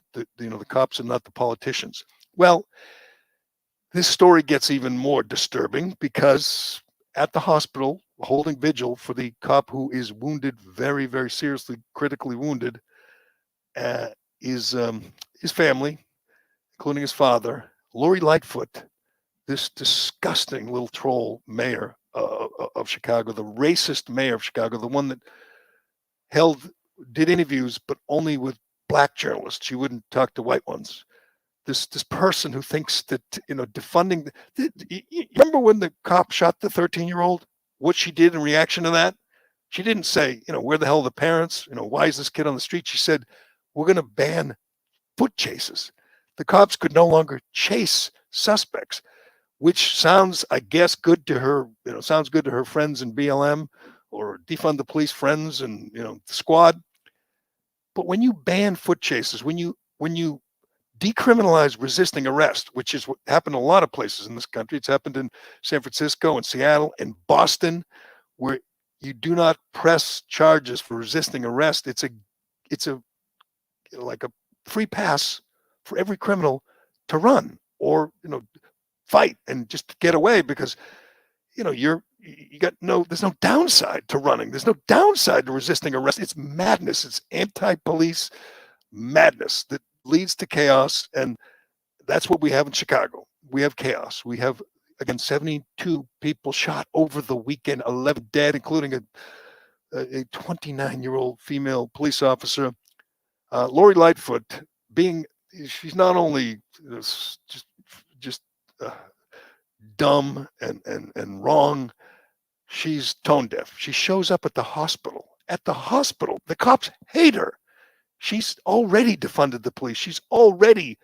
cops and not the politicians. Well, this story gets even more disturbing because at the hospital, holding vigil for the cop who is wounded, very, very seriously, critically wounded, is his family, including his father, Lori Lightfoot, this disgusting little troll mayor of Chicago, the racist mayor of Chicago, the one that did interviews, but only with black journalists. She wouldn't talk to white ones. This person who thinks that, defunding. You remember when the cop shot the 13-year-old? What she did in reaction to that? She didn't say, where the hell are the parents? Why is this kid on the street? She said, we're going to ban foot chases. The cops could no longer chase suspects, which sounds, I guess, good to her. Sounds good to her friends in BLM or defund the police friends and the squad. But when you ban foot chases, when you decriminalize resisting arrest, which is what happened in a lot of places in this country. It's happened in San Francisco and Seattle and Boston, where you do not press charges for resisting arrest. It's like a free pass for every criminal to run or fight and just get away, because there's no downside to running. There's no downside to resisting arrest. It's madness. It's anti-police madness that leads to chaos, and that's what we have in Chicago. We have chaos. We have, again, 72 people shot over the weekend, 11 dead, including a 29-year-old female police officer. Lori Lightfoot, she's not only just dumb and wrong, she's tone deaf. She shows up at the hospital. The cops hate her. She's already defunded the police. She's already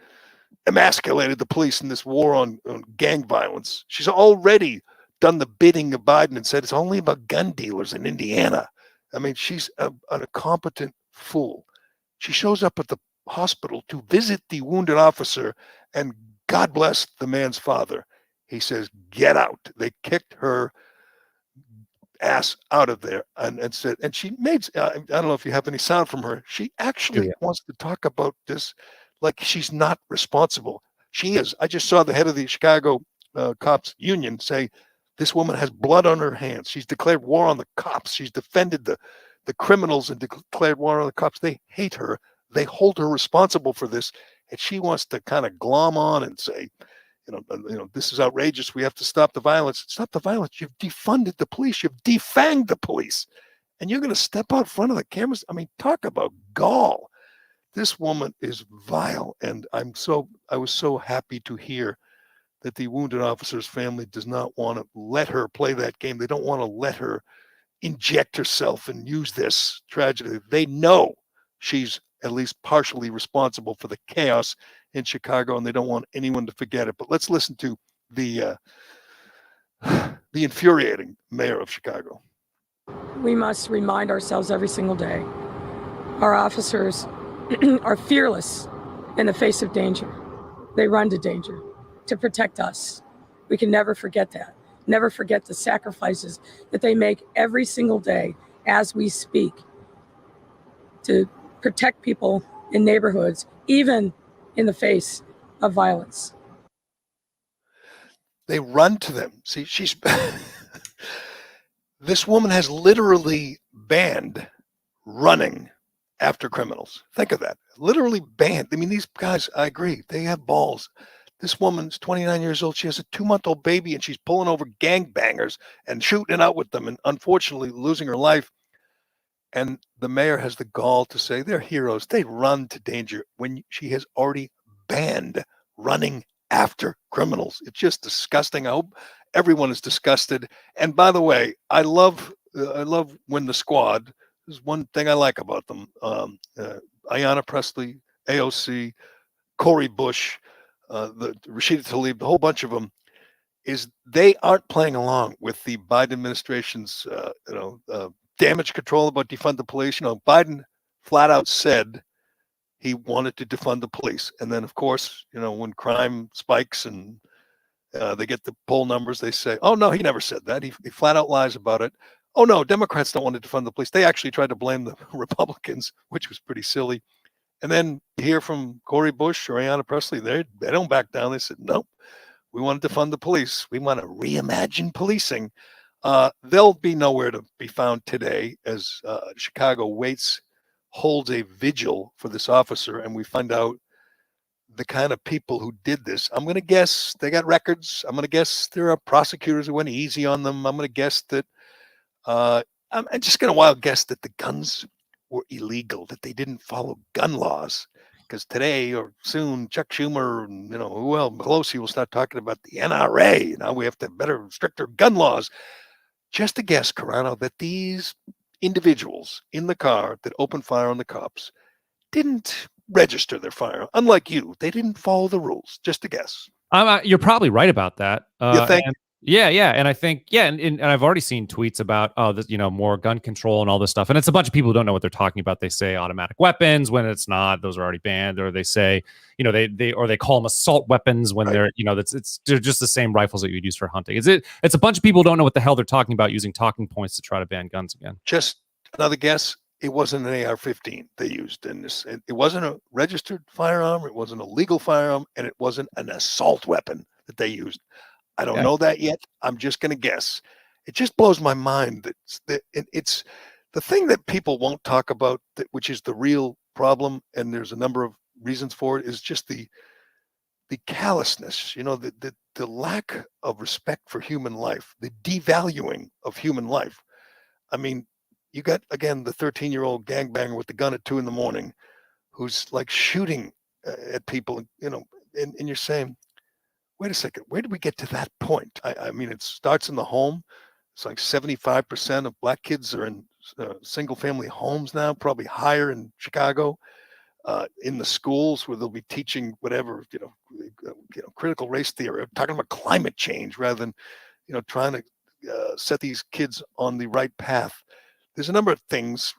emasculated the police in this war on gang violence. She's already done the bidding of Biden and said it's only about gun dealers in Indiana. I mean, she's an incompetent fool. She shows up at the hospital to visit the wounded officer, and God bless the man's father. He says, get out. They kicked her ass out of there and said, and she made, I don't know if you have any sound from her. She actually wants to talk about this like she's not responsible. She is. I just saw the head of the Chicago Cops Union say, this woman has blood on her hands. She's declared war on the cops. She's defended the criminals and declared war on the cops. They hate her. They hold her responsible for this. And she wants to kind of glom on and say, this is outrageous. We have to stop the violence. Stop the violence. You've defunded the police. You've defanged the police. And you're going to step out front of the cameras. I mean, talk about gall. This woman is vile. And I was so happy to hear that the wounded officer's family does not want to let her play that game. They don't want to let her inject herself and use this tragedy. They know she's at least partially responsible for the chaos in Chicago, and they don't want anyone to forget it. But let's listen to the infuriating mayor of Chicago. We must remind ourselves every single day. Our officers are fearless in the face of danger. They run to danger to protect us. We can never forget that. Never forget the sacrifices that they make every single day as we speak to protect people in neighborhoods, even in the face of violence. They run to them. See, this woman has literally banned running after criminals. Think of that. Literally banned. I mean, these guys, I agree, they have balls. This woman's 29 years old. She has a 2-month-old baby, and she's pulling over gangbangers and shooting it out with them, and unfortunately losing her life. And the mayor has the gall to say they're heroes. They run to danger when she has already banned running after criminals. It's just disgusting. I hope everyone is disgusted. And by the way, I love when the squad. There's one thing I like about them. Ayanna Pressley, AOC, Cori Bush, the Rashida Tlaib, the whole bunch of them, is they aren't playing along with the Biden administration's damage control about defund the police. Biden flat out said he wanted to defund the police, and then of course, when crime spikes and they get the poll numbers, they say, "Oh no, he never said that." He flat out lies about it. Oh no, Democrats don't want to defund the police. They actually tried to blame the Republicans, which was pretty silly. And then you hear from Cori Bush or Ayanna Pressley, they don't back down. They said, "Nope, we want to defund the police. We want to reimagine policing." They'll be nowhere to be found today as Chicago holds a vigil for this officer, and we find out the kind of people who did this. I'm going to guess they got records. I'm going to guess there are prosecutors who went easy on them. I'm going to guess that I'm just going to wild guess that the guns were illegal, that they didn't follow gun laws. Because today or soon, Chuck Schumer and Pelosi will start talking about the NRA. Now we have to have better, stricter gun laws. Just a guess, Carano, that these individuals in the car that opened fire on the cops didn't register their firearm. Unlike you, they didn't follow the rules. Just a guess. You're probably right about that. You think? Yeah, and I think and I've already seen tweets about this, more gun control and all this stuff, and it's a bunch of people who don't know what they're talking about. They say automatic weapons when it's not; those are already banned, or they say they call them assault weapons when they're they're just the same rifles that you'd use for hunting. It's a bunch of people who don't know what the hell they're talking about using talking points to try to ban guns again. Just another guess. It wasn't an AR-15 they used in this. It wasn't a registered firearm. It wasn't a legal firearm, and it wasn't an assault weapon that they used. I don't know that yet. I'm just going to guess. It just blows my mind that it's the thing that people won't talk about, which is the real problem, and there's a number of reasons for it, is just the callousness, the lack of respect for human life, the devaluing of human life. I mean, you got, again, the 13-year-old gangbanger with the gun at 2 a.m. who's like shooting at people, and you're saying, wait a second, where did we get to that point? I mean, it starts in the home. It's like 75% of black kids are in single-family homes now, probably higher in Chicago. In the schools where they'll be teaching whatever, critical race theory, talking about climate change rather than, trying to set these kids on the right path. There's a number of things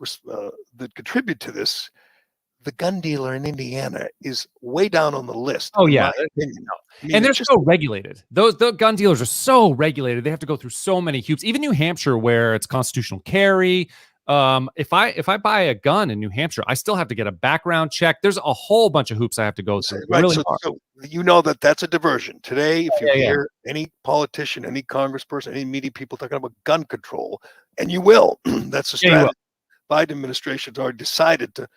that contribute to this. The gun dealer in Indiana is way down on the list. Oh yeah, and they're so regulated. The gun dealers are so regulated. They have to go through so many hoops. Even New Hampshire, where it's constitutional carry. If I buy a gun in New Hampshire, I still have to get a background check. There's a whole bunch of hoops I have to go through. Right. So that's a diversion. Today, if you hear any politician, any congressperson, any media people talking about gun control, and you will, that's a strategy. Biden administration's already decided to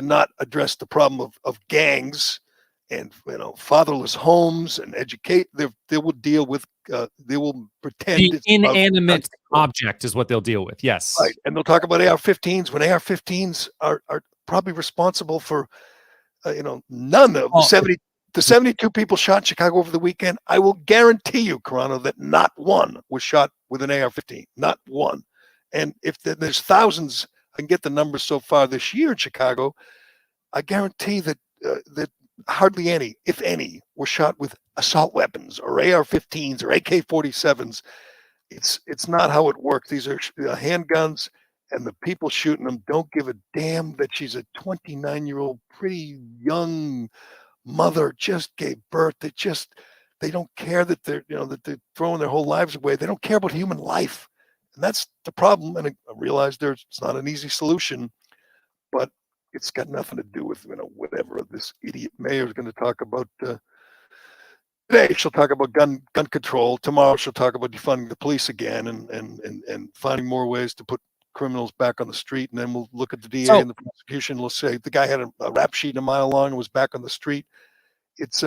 not address the problem of gangs and fatherless homes and educate. They will deal with they will pretend the inanimate object is what they'll deal with. Yes, right. And they'll talk about AR-15s when AR-15s are probably responsible for none of the 72 people shot in Chicago over the weekend. I will guarantee you, Carano, that not one was shot with an AR-15. Not one. And if there's thousands, I can get the numbers so far this year in Chicago. I guarantee that hardly any, if any, were shot with assault weapons or AR-15s or AK-47s. It's not how it works. These are handguns, and the people shooting them don't give a damn that she's a 29-year-old, pretty young mother, just gave birth. They don't care that they're throwing their whole lives away. They don't care about human life. And that's the problem. And I realize it's not an easy solution, but it's got nothing to do with whatever this idiot mayor is going to talk about. Today she'll talk about gun control. Tomorrow she'll talk about defunding the police again and finding more ways to put criminals back on the street. And then we'll look at the DA and the prosecution. We'll say the guy had a rap sheet a mile long and was back on the street. It's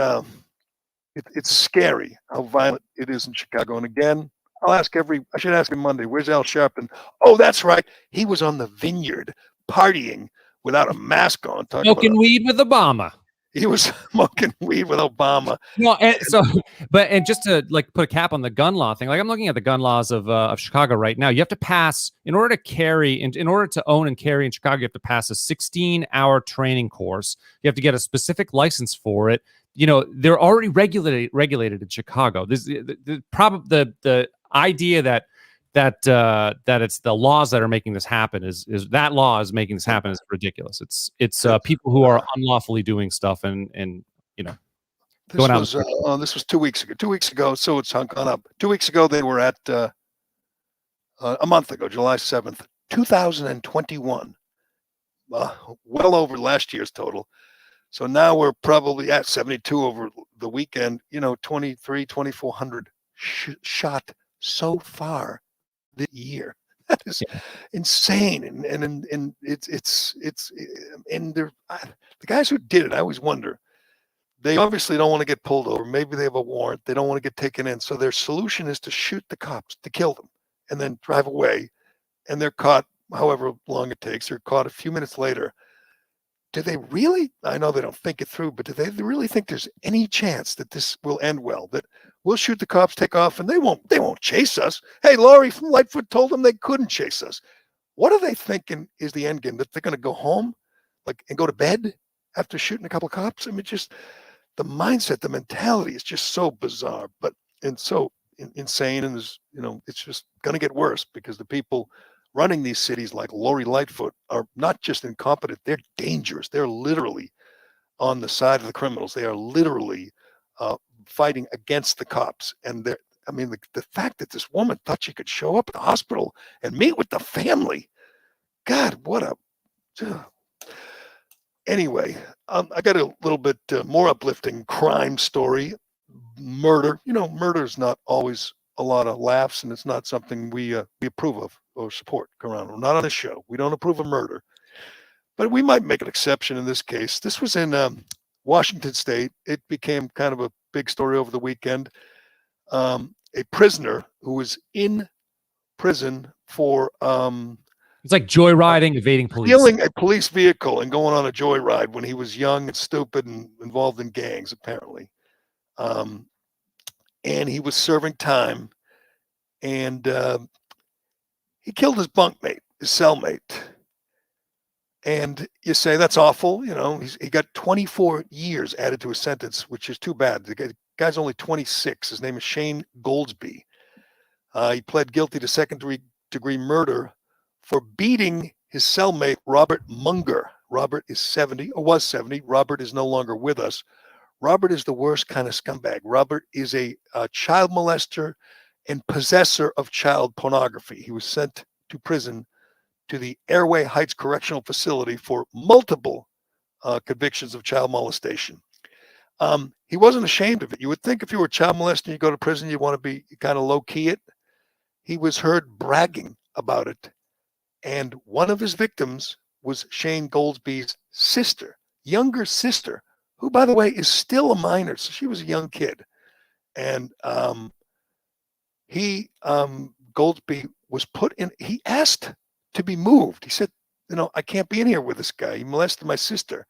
It's scary how violent it is in Chicago. And again, I should ask him Monday, where's Al Sharpton? Oh, that's right. He was on the Vineyard partying without a mask on. Smoking weed with Obama. He was smoking weed with Obama. No, and so, and just to like put a cap on the gun law thing, like I'm looking at the gun laws of Chicago right now. You have to pass in order to carry, in order to own and carry in Chicago, you have to pass a 16-hour training course. You have to get a specific license for it. You know, they're already regulated in Chicago. This the idea that it's the laws that are making this happen is that law is making this happen is ridiculous. It's people who are unlawfully doing stuff and you know this was 2 weeks ago. 2 weeks ago, so it's gone up. 2 weeks ago, they were at a month ago, July 7th, 2021, well over last year's total. So now we're probably at 72 over the weekend. 2,400 shot so far this year. That is insane, and it's and the guys who did it, I always wonder. They obviously don't want to get pulled over. Maybe they have a warrant. They don't want to get taken in. So their solution is to shoot the cops, to kill them, and then drive away. And they're caught however long it takes. They're caught a few minutes later. Do they really? I know they don't think it through, but do they really think there's any chance that this will end well? That we'll shoot the cops, take off, and they won't chase us. Hey, Laurie from Lightfoot told them they couldn't chase us. What are they thinking is the end game? That they're going to go home, and go to bed after shooting a couple of cops? I mean, just the mindset, the mentality is just so bizarre, and so insane. And it's just going to get worse because the people running these cities like Lori Lightfoot are not just incompetent, they're dangerous. They're literally on the side of the criminals. They are literally fighting against the cops. And the fact that this woman thought she could show up at the hospital and meet with the family, God, what a... Anyway, I got a little bit more uplifting crime story. Murder. Murder is not always a lot of laughs, and it's not something we approve of or support. We're not on this show. We don't approve of murder, but we might make an exception in this case. This was in Washington State. It became kind of a big story over the weekend. A prisoner who was in prison for it's like joyriding, evading police, stealing a police vehicle and going on a joyride when he was young and stupid and involved in gangs, apparently. And he was serving time, and he killed his bunkmate, his cellmate. And you say, that's awful. He got 24 years added to his sentence, which is too bad. The guy's only 26. His name is Shane Goldsby. He pled guilty to second-degree murder for beating his cellmate, Robert Munger. Robert is 70, or was 70. Robert is no longer with us. Robert is the worst kind of scumbag. Robert is a child molester and possessor of child pornography. He was sent to prison to the Airway Heights Correctional Facility for multiple convictions of child molestation. He wasn't ashamed of it. You would think if you were a child molester and you go to prison, you want to be kind of low-key it. He was heard bragging about it. And one of his victims was Shane Goldsby's sister, younger sister, who, by the way, is still a minor. So she was a young kid. And Goldsby was put in, he asked to be moved. He said, I can't be in here with this guy. He molested my sister.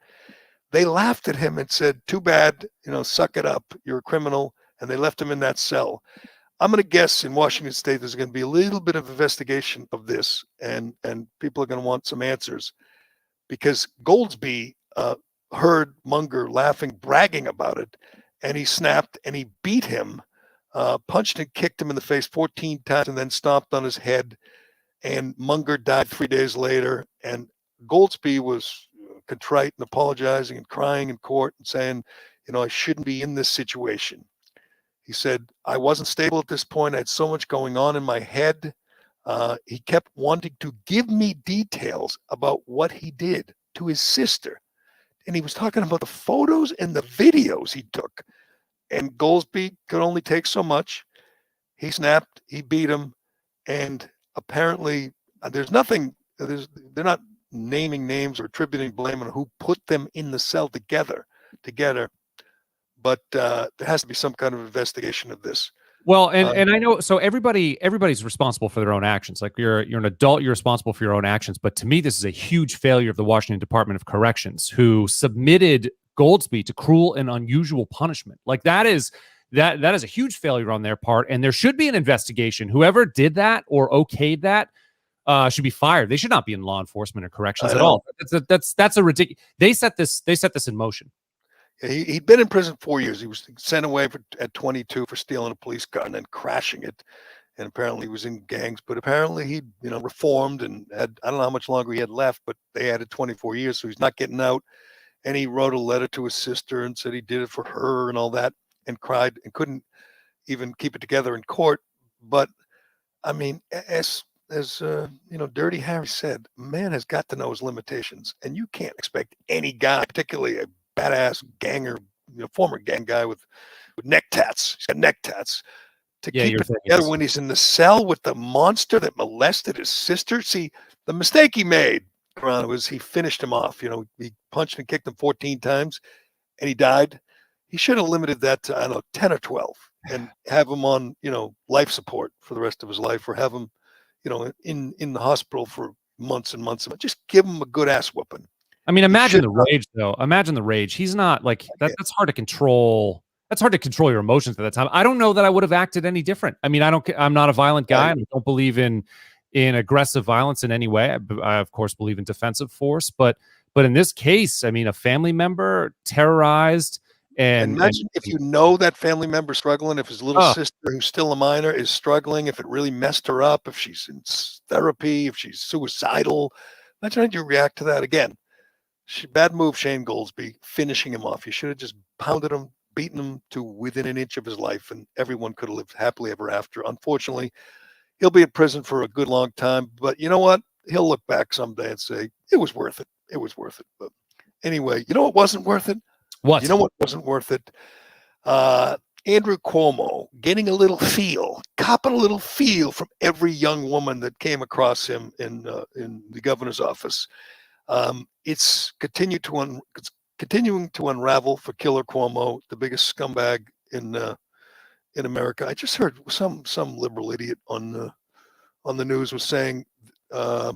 They laughed at him and said, too bad, suck it up. You're a criminal. And they left him in that cell. I'm going to guess in Washington State, there's going to be a little bit of investigation of this, and people are going to want some answers, because Goldsby heard Munger laughing, bragging about it, and he snapped and he beat him, punched and kicked him in the face 14 times, and then stomped on his head. And Munger died 3 days later. And Goldsby was contrite and apologizing and crying in court and saying, I shouldn't be in this situation. He said, I wasn't stable at this point. I had so much going on in my head. He kept wanting to give me details about what he did to his sister. And he was talking about the photos and the videos he took. And Goldsby could only take so much. He snapped, he beat him. And apparently they're not naming names or attributing blame on who put them in the cell together. but there has to be some kind of investigation of this. Well, and I know, so everybody's responsible for their own actions. Like you're an adult, you're responsible for your own actions. But to me, this is a huge failure of the Washington Department of Corrections, who submitted Goldsby to cruel and unusual punishment. Like that is a huge failure on their part, and there should be an investigation. Whoever did that or okayed that should be fired. They should not be in law enforcement or corrections at all. That's a ridiculous. They set this in motion. He'd been in prison 4 years. He was sent away at 22 for stealing a police car and then crashing it. And apparently he was in gangs, but apparently he, reformed and had, I don't know how much longer he had left, but they added 24 years. So he's not getting out. And he wrote a letter to his sister and said he did it for her and all that, and cried and couldn't even keep it together in court. But I mean, as Dirty Harry said, man has got to know his limitations, and you can't expect any guy, particularly a badass ganger, former gang guy with neck tats. He's got neck tats to keep it together when he's in the cell with the monster that molested his sister. See, the mistake he made, Ron, was he finished him off. He punched and kicked him 14 times, and he died. He should have limited that to, I don't know, 10 or 12, and have him on, life support for the rest of his life, or have him, in the hospital for months and months. Just give him a good ass whooping. I mean, imagine the rage, though. Imagine the rage. He's not like that. That's hard to control. That's hard to control your emotions at that time. I don't know that I would have acted any different. I mean, I'm not a violent guy. I don't believe in aggressive violence in any way. I of course believe in defensive force, but in this case, I mean, a family member terrorized. And imagine if you know that family member struggling, if his little sister, who's still a minor, is struggling, if it really messed her up, if she's in therapy, if she's suicidal. Imagine how you react to that again. Bad move, Shane Goldsby, finishing him off. You should have just pounded him, beaten him to within an inch of his life, and everyone could have lived happily ever after. Unfortunately, he'll be in prison for a good long time, but you know what? He'll look back someday and say, it was worth it. It was worth it. But anyway, you know what wasn't worth it? What? You know what wasn't worth it? Andrew Cuomo getting a little feel, copping a little feel from every young woman that came across him in the governor's office. It's continuing to unravel for Killer Cuomo, the biggest scumbag in America. I just heard some liberal idiot on the news was saying, was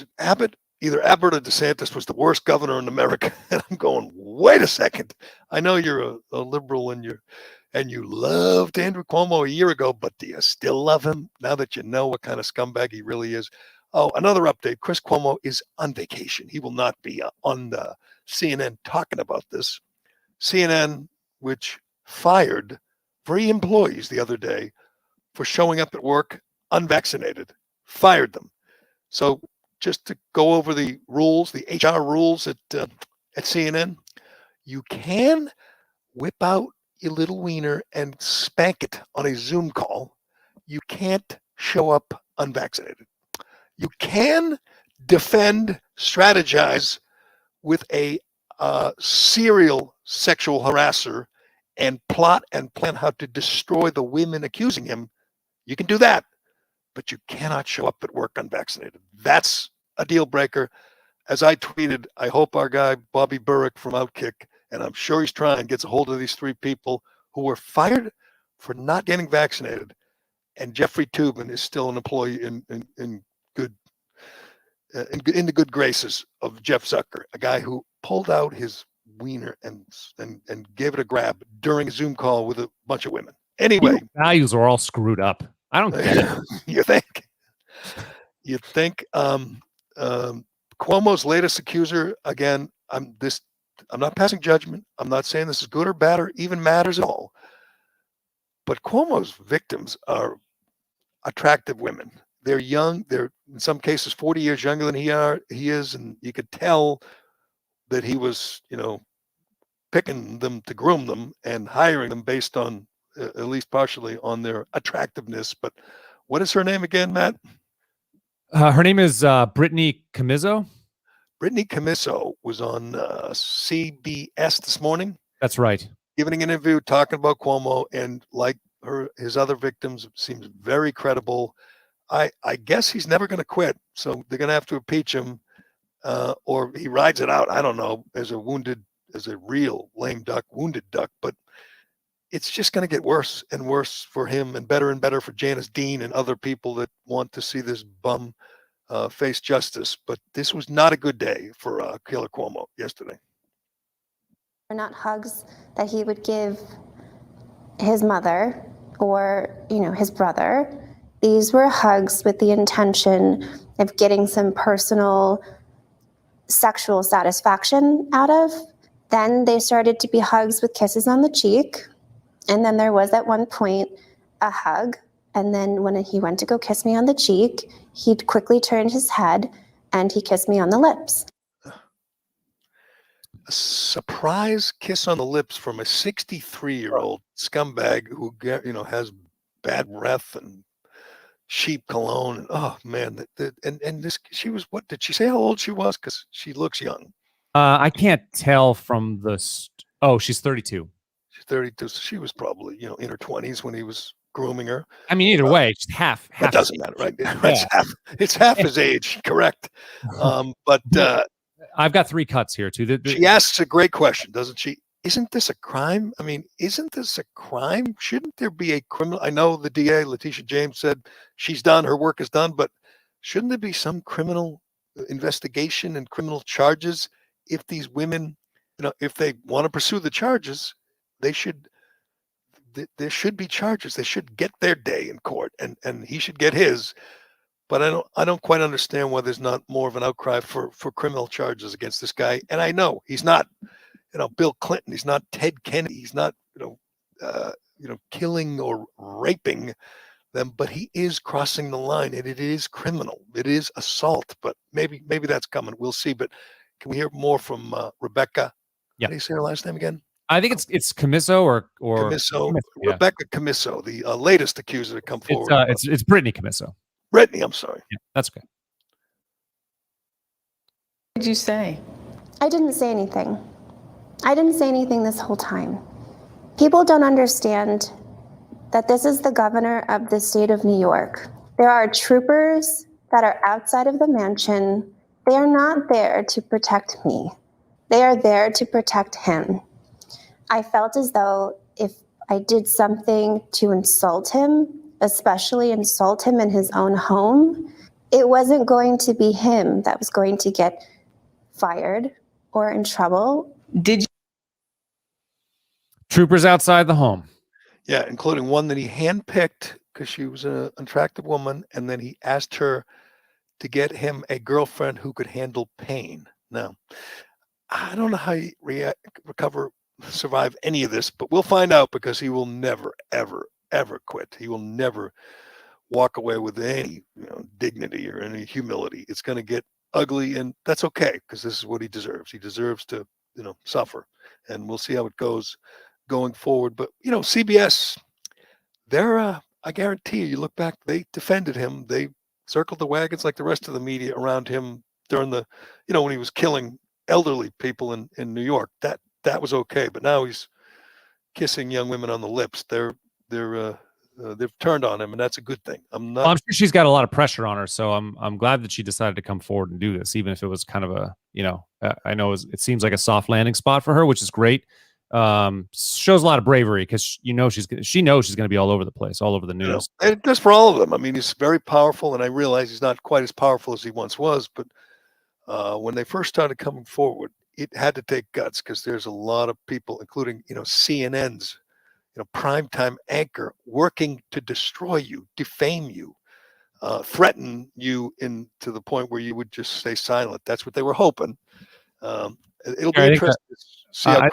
it Abbott? Either Abbott or DeSantis was the worst governor in America. And I'm going, wait a second. I know you're a liberal and you loved Andrew Cuomo a year ago, but do you still love him now that you know what kind of scumbag he really is? Oh, another update. Chris Cuomo is on vacation. He will not be on the CNN talking about this. CNN, which fired 3 employees the other day for showing up at work unvaccinated, fired them. So just to go over the rules, the HR rules at CNN, you can whip out your little wiener and spank it on a Zoom call. You can't show up unvaccinated. You can defend, strategize with a serial sexual harasser and plot and plan how to destroy the women accusing him. You can do that, but you cannot show up at work unvaccinated. That's a deal breaker. As I tweeted, I hope our guy Bobby Burrick from Outkick, and I'm sure he's trying, gets a hold of these 3 people who were fired for not getting vaccinated. And Jeffrey Toobin is still an employee in the good graces of Jeff Zucker, a guy who pulled out his wiener and gave it a grab during a Zoom call with a bunch of women. Anyway, values are all screwed up. I don't get it. You think Cuomo's latest accuser, again, I'm not passing judgment. I'm not saying this is good or bad or even matters at all. But Cuomo's victims are attractive women. They're young. They're in some cases 40 years younger than he is, and you could tell that he was, picking them to groom them and hiring them based on, at least partially, on their attractiveness. But what is her name again, Matt? Her name is Brittany Camizzo. Brittany Camizzo was on CBS this morning. That's right. Giving an interview talking about Cuomo, and like his other victims, seems very credible. I guess he's never going to quit, so they're going to have to impeach him, or he rides it out. I don't know, as a wounded as a real lame duck, wounded duck, but it's just going to get worse and worse for him and better for Janice Dean and other people that want to see this bum face justice. But this was not a good day for Killer Cuomo yesterday. Were not hugs that he would give his mother or, his brother. These were hugs with the intention of getting some personal sexual satisfaction out of. Then they started to be hugs with kisses on the cheek. And then there was at one point a hug. And then when he went to go kiss me on the cheek, he quickly turned his head and he kissed me on the lips. A surprise kiss on the lips from a 63-year-old scumbag who, has bad breath and cheap cologne. And, oh man, and this, she was, what did she say how old she was? Because she looks young. I can't tell from the. She's 32. She's 32. So she was probably, in her 20s when he was grooming her. I mean, either way, it's half. It doesn't matter, right? It's half his age, correct? But I've got 3 cuts here too. She asks a great question, doesn't she? Isn't this a crime? I mean, isn't this a crime? Shouldn't there be a criminal? I know the DA, Letitia James, said she's done, her work is done, but shouldn't there be some criminal investigation and criminal charges if these women, if they want to pursue the charges, there should be charges. They should get their day in court, and he should get his. But I don't quite understand why there's not more of an outcry for criminal charges against this guy. And I know he's not, Bill Clinton. He's not Ted Kennedy. He's not, killing or raping them. But he is crossing the line, and it is criminal. It is assault. But maybe that's coming. We'll see. But can we hear more from Rebecca? Yeah. How do you say her last name again? I think it's Camisso or Camisso. Yeah. Rebecca Camisso, the latest accuser to come forward. It's Brittany Camisso. Brittany, I'm sorry. Yeah, that's okay. What did you say? I didn't say anything. I didn't say anything this whole time. People don't understand that this is the governor of the state of New York. There are troopers that are outside of the mansion. They are not there to protect me. They are there to protect him. I felt as though if I did something to insult him, especially insult him in his own home, it wasn't going to be him that was going to get fired or in trouble. Did you? Troopers outside the home. Yeah, including one that he handpicked because she was an attractive woman, and then he asked her to get him a girlfriend who could handle pain. Now, I don't know how you survive any of this, but we'll find out because he will never, ever, ever quit. He will never walk away with any dignity or any humility. It's going to get ugly, and that's okay because this is what he deserves. He deserves to suffer, and we'll see how it goes going forward. But CBS, I guarantee you look back, they defended him. They circled the wagons like the rest of the media around him during the when he was killing elderly people in New York. That was okay, but now he's kissing young women on the lips. They've turned on him, and that's a good thing. I'm sure she's got a lot of pressure on her, so I'm glad that she decided to come forward and do this, even if it was kind of a I know it seems like a soft landing spot for her, which is great. Shows a lot of bravery because she knows she's going to be all over the place, all over the news. And that's for all of them. I mean, he's very powerful, and I realize he's not quite as powerful as he once was. But when they first started coming forward, it had to take guts because there's a lot of people, including CNN's primetime anchor, working to destroy you, defame you, threaten you to the point where you would just stay silent. That's what they were hoping. It'll be interesting to see how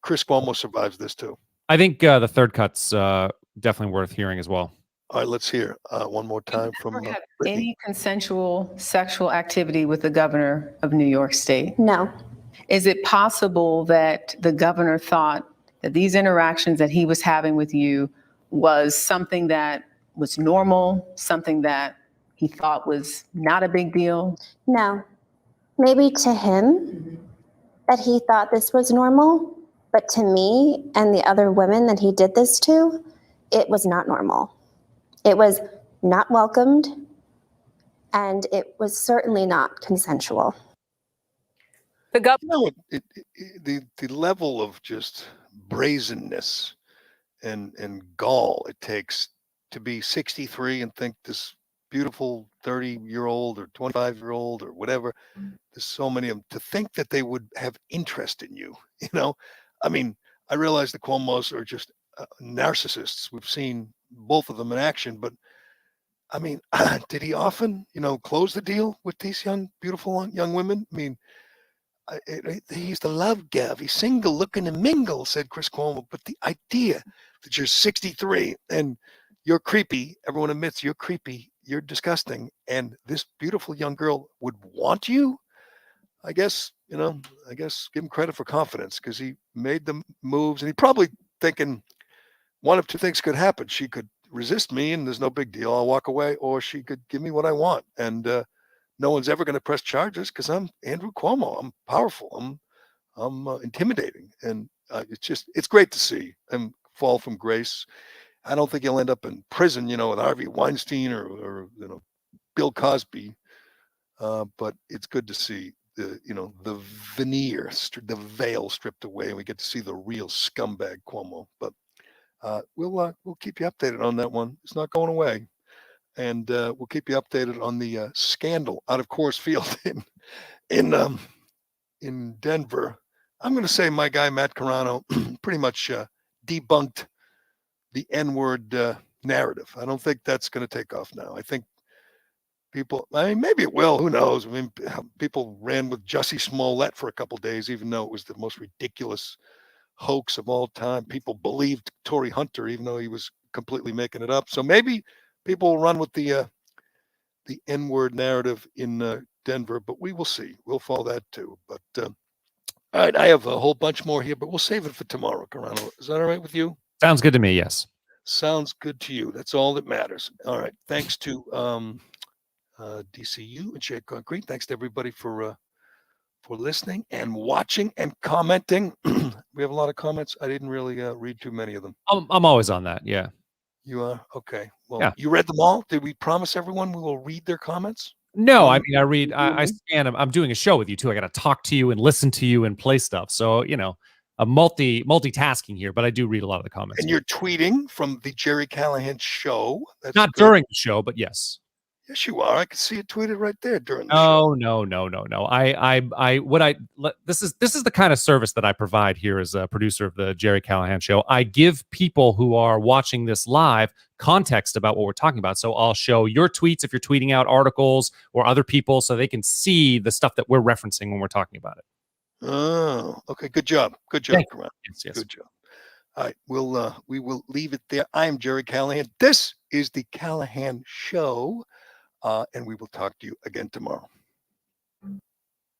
Chris Cuomo survives this too. I think the third cut's definitely worth hearing as well. All right, let's hear one more time from Brittany. Any consensual sexual activity with the governor of New York State? No. Is it possible that the governor thought that these interactions that he was having with you was something that was normal, something that he thought was not a big deal? No. Maybe to him that he thought this was normal, but to me and the other women that he did this to, it was not normal. It was not welcomed, and it was certainly not consensual. The gov- You know, the level of just brazenness and gall it takes to be 63 and think this beautiful 30-year-old or 25-year-old or whatever, there's so many of them, to think that they would have interest in you, you know? I mean, I realize the Cuomos are just narcissists. We've seen both of them in action, but I mean, did he often, close the deal with these young, beautiful young women? I mean, he's the love gave. He's single, looking to mingle, said Chris Cuomo. But the idea that you're 63 and you're creepy, everyone admits you're creepy, you're disgusting, and this beautiful young girl would want you, I guess, give him credit for confidence because he made the moves and he probably thinking one of two things could happen. She could resist me and there's no big deal. I'll walk away, or she could give me what I want. And no one's ever going to press charges because I'm Andrew Cuomo. I'm powerful. I'm intimidating, and it's great to see him fall from grace. I don't think he'll end up in prison, with Harvey Weinstein or Bill Cosby. But it's good to see the veneer, the veil stripped away, and we get to see the real scumbag Cuomo. But we'll keep you updated on that one. It's not going away. And we'll keep you updated on the scandal out of Coors Field in Denver. I'm going to say my guy Matt Carano pretty much debunked the N-word narrative. I don't think that's going to take off now. I think people, maybe it will. Who knows? I mean, people ran with Jussie Smollett for a couple of days, even though it was the most ridiculous hoax of all time. People believed Tory Hunter, even though he was completely making it up. So maybe people will run with the N-word narrative in Denver, but we will see. We'll follow that too. But all right, I have a whole bunch more here, but we'll save it for tomorrow, Carano. Is that all right with you? Sounds good to me. Yes. Sounds good to you. That's all that matters. All right. Thanks to DCU and Shea Concrete. Thanks to everybody for listening and watching and commenting. We have a lot of comments. I didn't really read too many of them. I'm always on that. Yeah. You are? Okay. Well, Yeah. You read them all? Did we promise everyone we will read their comments? No, I mean, I scan them. I'm doing a show with you too. I got to talk to you and listen to you and play stuff. So, a multitasking here, but I do read a lot of the comments. And you're tweeting from the Gerry Callahan show. That's not good. during the show, but yes. Yes, you are. I can see it tweeted right there during the show. No. This is the kind of service that I provide here as a producer of the Gerry Callahan show. I give people who are watching this live context about what we're talking about. So I'll show your tweets if you're tweeting out articles or other people so they can see the stuff that we're referencing when we're talking about it. Oh, okay. Good job. Good job, Karan. Yes. Good job. All right. We will leave it there. I am Gerry Callahan. This is the Callahan Show. And we will talk to you again tomorrow.